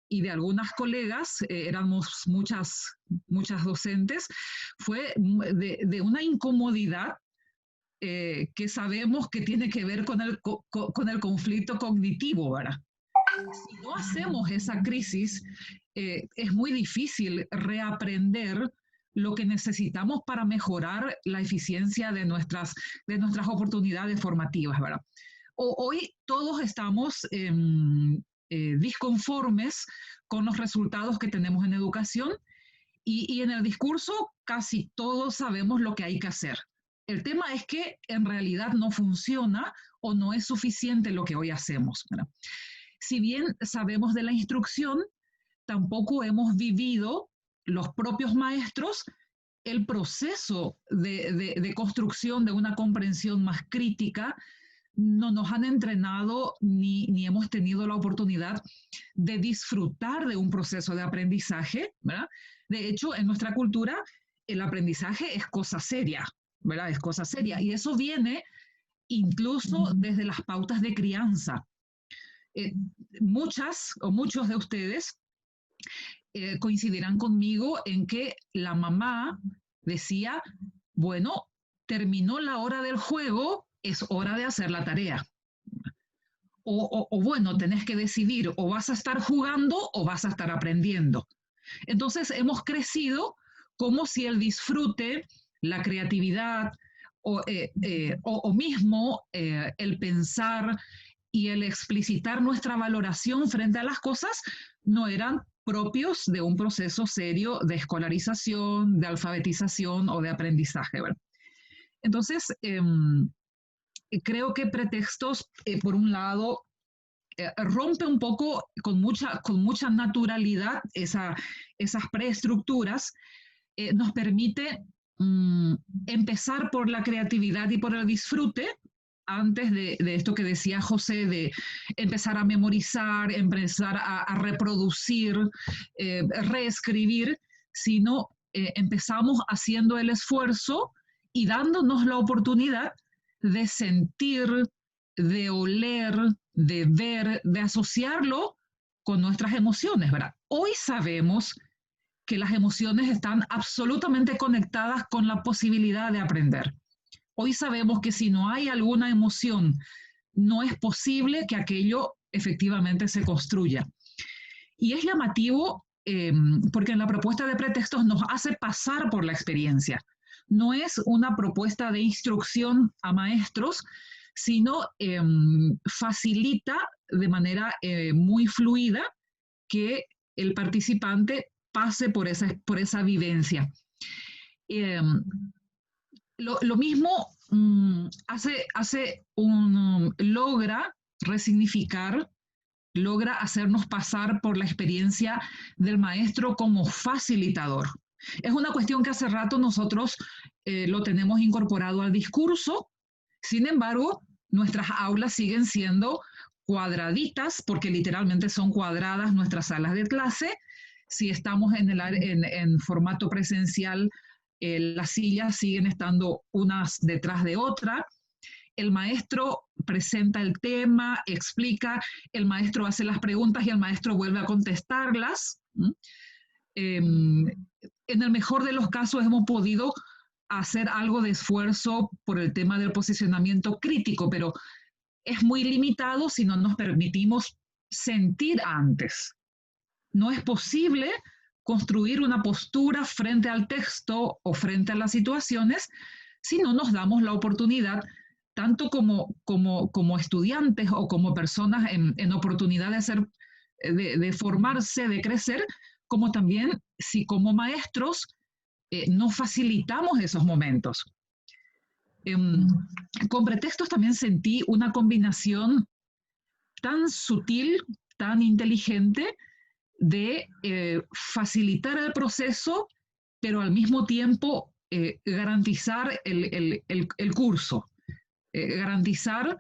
y de algunas colegas, éramos muchas docentes, fue de una incomodidad que sabemos que tiene que ver con el conflicto cognitivo, ¿verdad? Si no hacemos esa crisis, es muy difícil reaprender lo que necesitamos para mejorar la eficiencia de nuestras oportunidades formativas, ¿verdad? Hoy todos estamos disconformes con los resultados que tenemos en educación y en el discurso casi todos sabemos lo que hay que hacer. El tema es que en realidad no funciona o no es suficiente lo que hoy hacemos, ¿verdad? Si bien sabemos de la instrucción, tampoco hemos vivido los propios maestros el proceso de construcción de una comprensión más crítica. No nos han entrenado ni hemos tenido la oportunidad de disfrutar de un proceso de aprendizaje, ¿verdad? De hecho, en nuestra cultura, el aprendizaje es cosa seria, ¿verdad? Es cosa seria. Y eso viene incluso desde las pautas de crianza. Muchas o muchos de ustedes coincidirán conmigo en que la mamá decía, bueno, terminó la hora del juego, es hora de hacer la tarea. O bueno, tenés que decidir, o vas a estar jugando o vas a estar aprendiendo. Entonces hemos crecido como si el disfrute, la creatividad o mismo el pensar y el explicitar nuestra valoración frente a las cosas no eran propios de un proceso serio de escolarización, de alfabetización o de aprendizaje, ¿verdad? Entonces, creo que pretextos, por un lado, rompe un poco con mucha naturalidad esas preestructuras, nos permite empezar por la creatividad y por el disfrute, antes de esto que decía José, de empezar a memorizar, empezar a reproducir, reescribir, sino empezamos haciendo el esfuerzo y dándonos la oportunidad de sentir, de oler, de ver, de asociarlo con nuestras emociones, ¿verdad? Hoy sabemos que las emociones están absolutamente conectadas con la posibilidad de aprender. Hoy sabemos que si no hay alguna emoción, no es posible que aquello efectivamente se construya. Y es llamativo porque en la propuesta de pretextos nos hace pasar por la experiencia. No es una propuesta de instrucción a maestros, sino facilita de manera muy fluida que el participante pase por esa vivencia. Lo mismo logra resignificar, logra hacernos pasar por la experiencia del maestro como facilitador. Es una cuestión que hace rato nosotros lo tenemos incorporado al discurso. Sin embargo, nuestras aulas siguen siendo cuadraditas, porque literalmente son cuadradas nuestras salas de clase. Si estamos en formato presencial, las sillas siguen estando unas detrás de otra. El maestro presenta el tema, explica, el maestro hace las preguntas y el maestro vuelve a contestarlas. En el mejor de los casos hemos podido hacer algo de esfuerzo por el tema del posicionamiento crítico, pero es muy limitado si no nos permitimos sentir antes. No es posible construir una postura frente al texto o frente a las situaciones si no nos damos la oportunidad, tanto como estudiantes o como personas en oportunidad de formarse, de crecer, como también si como maestros no facilitamos esos momentos. Con pretextos también sentí una combinación tan sutil, tan inteligente, de facilitar el proceso, pero al mismo tiempo garantizar el curso, garantizar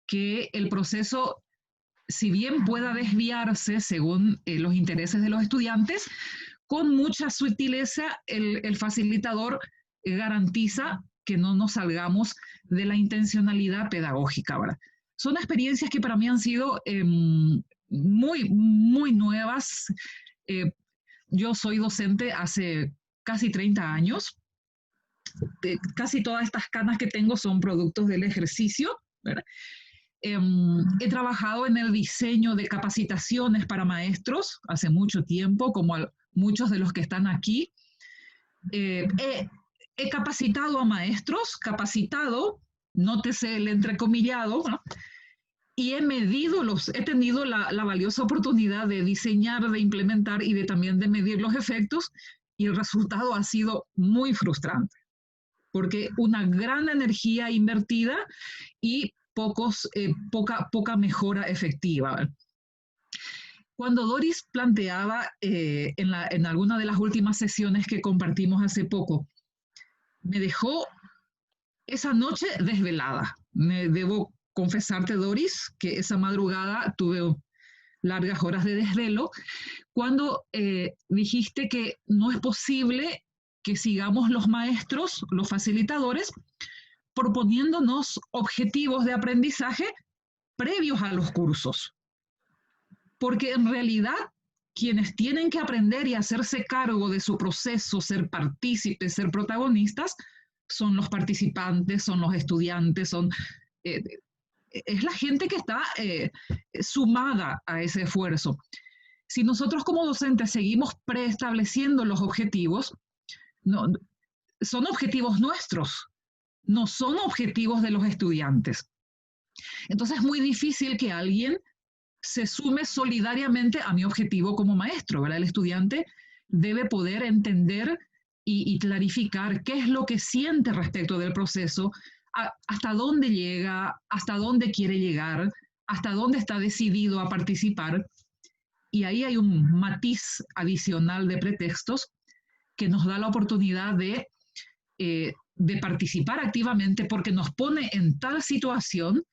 que el proceso, si bien pueda desviarse según los intereses de los estudiantes, con mucha sutileza el facilitador garantiza que no nos salgamos de la intencionalidad pedagógica, ¿verdad? Son experiencias que para mí han sido muy, muy nuevas. Yo soy docente hace casi 30 años. Casi todas estas canas que tengo son productos del ejercicio, ¿verdad? He trabajado en el diseño de capacitaciones para maestros hace mucho tiempo, como muchos de los que están aquí. He capacitado a maestros, nótese el entrecomillado, ¿no? Y he tenido la valiosa oportunidad de diseñar, de implementar y también de medir los efectos, y el resultado ha sido muy frustrante, porque una gran energía invertida y poca mejora efectiva. Cuando Doris planteaba en alguna de las últimas sesiones que compartimos hace poco, me dejó esa noche desvelada. Me debo confesarte, Doris, que esa madrugada tuve largas horas de desvelo, cuando dijiste que no es posible que sigamos los maestros, los facilitadores, proponiéndonos objetivos de aprendizaje previos a los cursos. Porque en realidad quienes tienen que aprender y hacerse cargo de su proceso, ser partícipes, ser protagonistas, son los participantes, son los estudiantes, es la gente que está sumada a ese esfuerzo. Si nosotros como docentes seguimos preestableciendo los objetivos, son objetivos nuestros, no son objetivos de los estudiantes. Entonces es muy difícil que alguien se sume solidariamente a mi objetivo como maestro, ¿verdad? El estudiante debe poder entender y clarificar qué es lo que siente respecto del proceso, hasta dónde llega, hasta dónde quiere llegar, hasta dónde está decidido a participar, y ahí hay un matiz adicional de pretextos que nos da la oportunidad de participar activamente porque nos pone en tal situación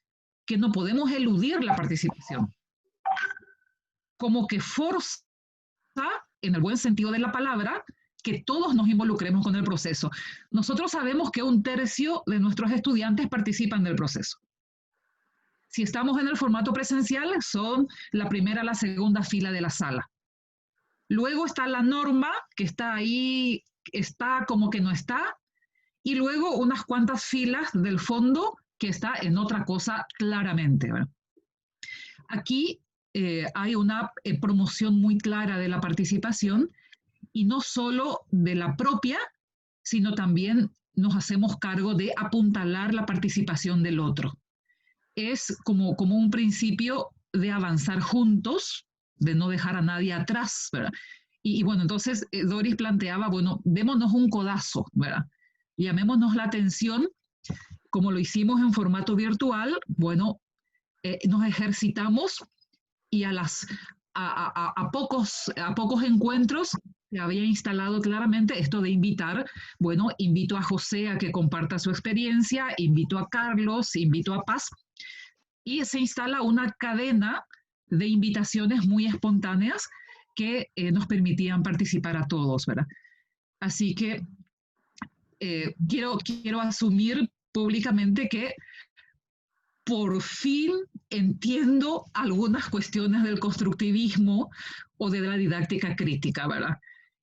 que no podemos eludir la participación. Como que forza, en el buen sentido de la palabra, que todos nos involucremos con el proceso. Nosotros sabemos que 1/3 de nuestros estudiantes participan del proceso. Si estamos en el formato presencial, son la primera, la segunda fila de la sala. Luego está la norma, que está ahí, está como que no está, y luego unas cuantas filas del fondo que está en otra cosa claramente, ¿verdad? Aquí hay una promoción muy clara de la participación, y no solo de la propia, sino también nos hacemos cargo de apuntalar la participación del otro. Es como un principio de avanzar juntos, de no dejar a nadie atrás, ¿verdad? Y bueno, entonces Doris planteaba, bueno, démonos un codazo, ¿verdad? Llamémonos la atención, como lo hicimos en formato virtual, bueno, nos ejercitamos y a pocos encuentros se había instalado claramente esto de invitar. Bueno, invito a José a que comparta su experiencia, invito a Carlos, invito a Paz, y se instala una cadena de invitaciones muy espontáneas que nos permitían participar a todos, ¿verdad? Así que quiero asumir públicamente que por fin entiendo algunas cuestiones del constructivismo o de la didáctica crítica, ¿verdad?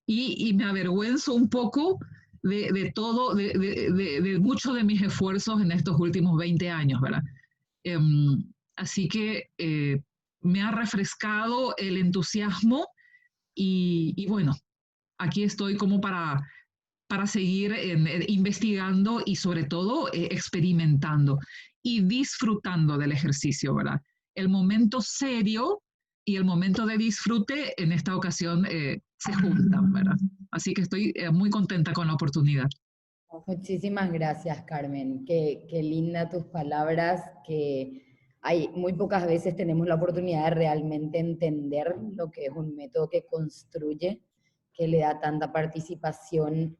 Y me avergüenzo un poco de todo, de muchos de mis esfuerzos en estos últimos 20 años, ¿verdad? Así que me ha refrescado el entusiasmo y bueno, aquí estoy como para seguir investigando y sobre todo experimentando y disfrutando del ejercicio, ¿verdad? El momento serio y el momento de disfrute en esta ocasión se juntan, ¿verdad? Así que estoy muy contenta con la oportunidad. Muchísimas gracias, Carmen. Qué linda tus palabras, que muy pocas veces tenemos la oportunidad de realmente entender lo que es un método que construye, que le da tanta participación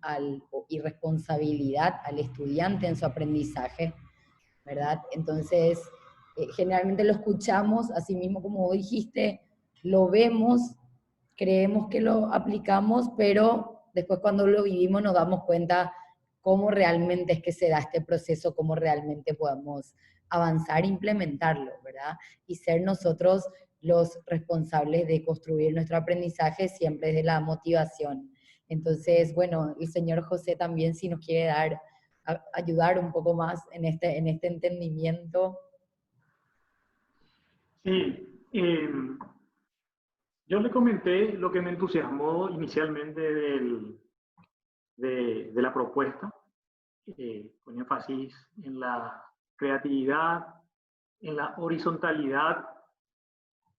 y responsabilidad al estudiante en su aprendizaje, ¿verdad? Entonces, generalmente lo escuchamos, así mismo como vos dijiste, lo vemos, creemos que lo aplicamos, pero después cuando lo vivimos nos damos cuenta cómo realmente es que se da este proceso, cómo realmente podemos avanzar e implementarlo, ¿verdad? Y ser nosotros los responsables de construir nuestro aprendizaje siempre desde la motivación. Entonces, bueno, el señor José también, si nos quiere ayudar un poco más en este entendimiento. Sí, yo le comenté lo que me entusiasmó inicialmente de la propuesta, con énfasis en la creatividad, en la horizontalidad,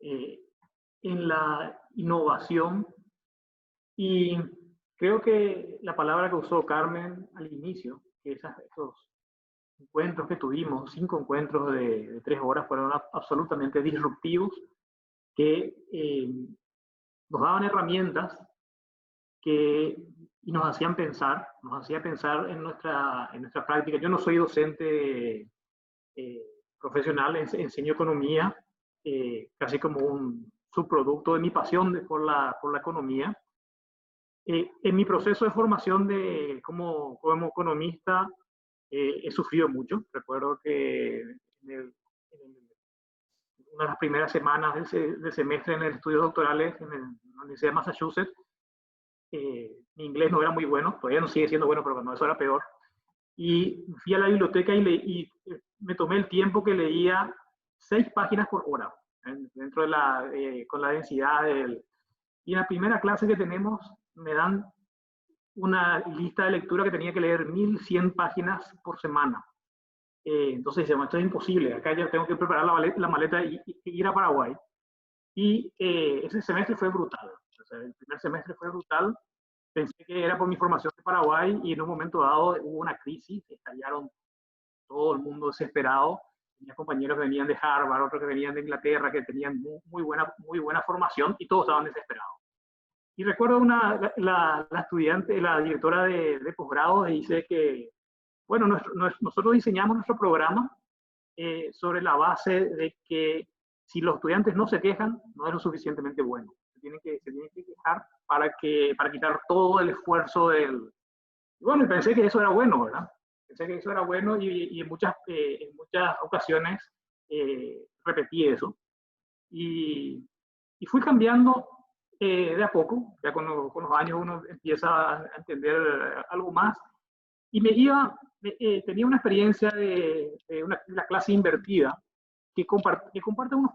en la innovación, y creo que la palabra que usó Carmen al inicio, que esos encuentros que tuvimos, 5 encuentros de 3 horas, fueron absolutamente disruptivos, que nos daban herramientas y nos hacían pensar, en nuestra práctica. Yo no soy docente profesional, enseño economía, casi como un subproducto de mi pasión por la economía. En mi proceso de formación como economista he sufrido mucho. Recuerdo que en una de las primeras semanas del semestre en el estudios doctorales en la Universidad de Massachusetts, mi inglés no era muy bueno, todavía no sigue siendo bueno, pero cuando eso era peor. Y fui a la biblioteca y me tomé el tiempo que leía 6 páginas por hora, dentro con la densidad Y en la primera clase que tenemos me dan una lista de lectura que tenía que leer 1100 páginas por semana. Entonces decíamos, esto es imposible, acá ya tengo que preparar la maleta y ir a Paraguay. Y ese semestre fue brutal. O sea, el primer semestre fue brutal. Pensé que era por mi formación de Paraguay y en un momento dado hubo una crisis, estallaron todo el mundo desesperado tenía compañeros que venían de Harvard, otros que venían de Inglaterra, que tenían muy buena formación y todos estaban desesperados. Y recuerdo la estudiante, la directora de posgrado, dice que, bueno, nosotros diseñamos nuestro programa sobre la base de que si los estudiantes no se quejan, no es lo suficientemente bueno. Se tienen que quejar para quitar todo el esfuerzo del... Y bueno, pensé que eso era bueno, ¿verdad? Pensé que eso era bueno y en muchas ocasiones repetí eso. Y fui cambiando de a poco, ya con los años uno empieza a entender algo más. Y tenía una experiencia de la clase invertida que comparte unos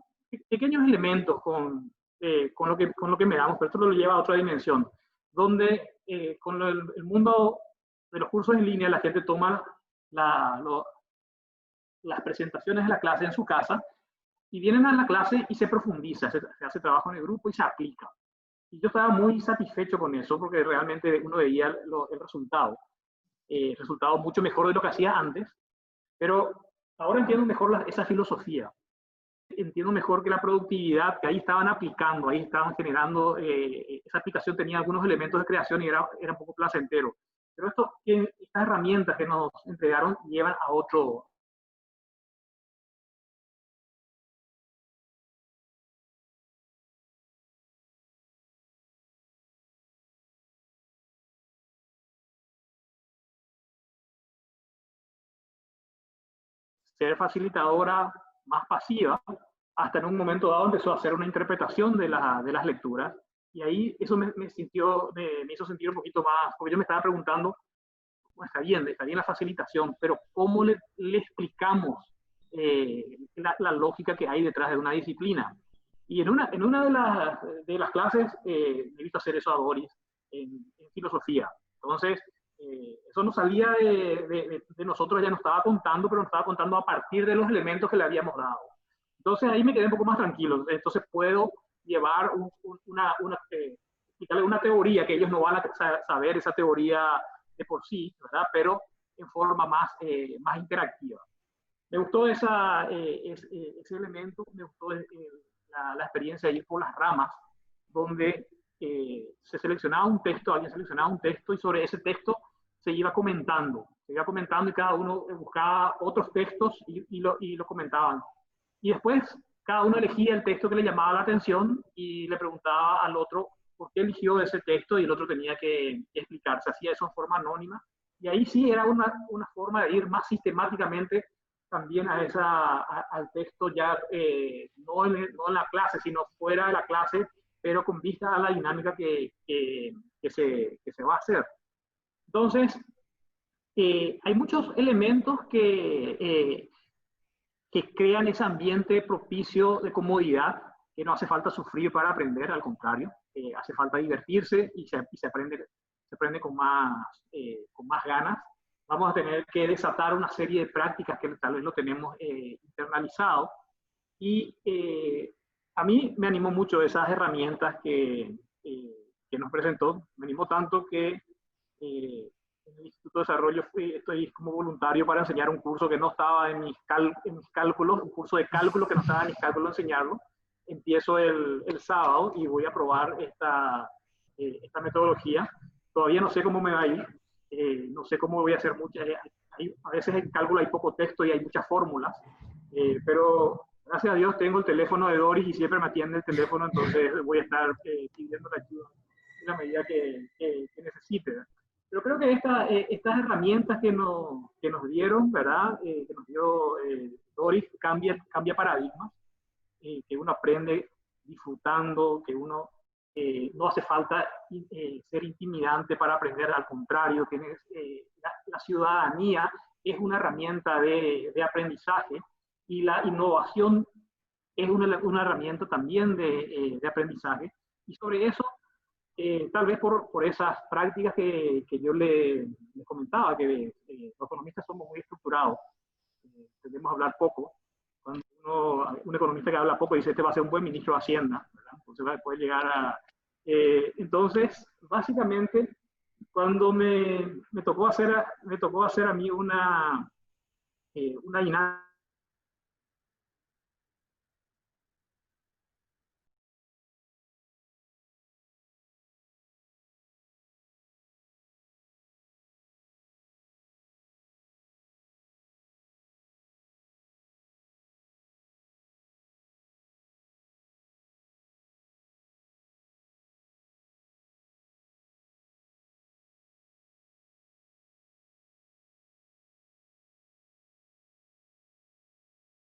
pequeños elementos con lo que me damos, pero esto lo lleva a otra dimensión, donde con el mundo de los cursos en línea la gente toma las presentaciones de la clase en su casa y vienen a la clase y se profundiza, se hace trabajo en el grupo y se aplica. Y yo estaba muy satisfecho con eso porque realmente uno veía el resultado mucho mejor de lo que hacía antes, pero ahora entiendo mejor esa filosofía. Entiendo mejor que la productividad que ahí estaban aplicando, ahí estaban generando, esa aplicación tenía algunos elementos de creación y era un poco placentero. Pero estas herramientas que nos entregaron llevan a otro. Ser facilitadora más pasiva, hasta en un momento dado empezó a hacer una interpretación de las lecturas, y ahí eso me hizo sentir un poquito más, porque yo me estaba preguntando, bueno, está bien la facilitación, pero ¿cómo le explicamos la lógica que hay detrás de una disciplina? Y en una de las clases he visto hacer eso a Doris en filosofía. Entonces, eso no salía de nosotros, ya nos estaba contando, pero nos estaba contando a partir de los elementos que le habíamos dado. Entonces ahí me quedé un poco más tranquilo. Entonces puedo llevar explicarle una teoría que ellos no van a saber esa teoría de por sí, ¿verdad? Pero en forma más interactiva. Me gustó ese elemento, me gustó la experiencia de ir por las ramas, donde se seleccionaba un texto, alguien seleccionaba un texto y sobre ese texto se iba comentando y cada uno buscaba otros textos y lo comentaban. Y después cada uno elegía el texto que le llamaba la atención y le preguntaba al otro por qué eligió ese texto y el otro tenía que explicarse. Hacía eso en forma anónima y ahí sí era una forma de ir más sistemáticamente también al texto ya no en la clase, sino fuera de la clase, pero con vista a la dinámica que se va a hacer. Entonces, hay muchos elementos que crean ese ambiente propicio de comodidad, que no hace falta sufrir para aprender, al contrario, hace falta divertirse y se aprende con más ganas. Vamos a tener que desatar una serie de prácticas que tal vez lo tenemos internalizado. Y a mí me animó mucho esas herramientas que nos presentó. Me animó tanto que en el Instituto de Desarrollo estoy como voluntario para enseñar un curso que no estaba en mis cálculos, un curso de cálculo que no estaba en mis cálculos enseñarlo. Empiezo el sábado y voy a probar esta metodología. Todavía no sé cómo me va a ir, no sé cómo voy a hacer muchas. A veces en cálculo hay poco texto y hay muchas fórmulas, pero gracias a Dios tengo el teléfono de Doris y siempre me atiende el teléfono, entonces voy a estar pidiendo la ayuda en la medida que necesite. Pero creo que estas herramientas que nos dieron, ¿verdad? Que nos dio Doris, cambia paradigmas, que uno aprende disfrutando, que uno no hace falta ser intimidante para aprender, al contrario, la ciudadanía es una herramienta de aprendizaje y la innovación es una herramienta también de aprendizaje. Y sobre eso, tal vez por esas prácticas que yo le comentaba, que los economistas somos muy estructurados, tendemos a hablar poco. Cuando un economista que habla poco dice, este va a ser un buen ministro de Hacienda, ¿verdad? Entonces va a poder llegar a... entonces, básicamente, cuando me tocó hacer a mí una dinámica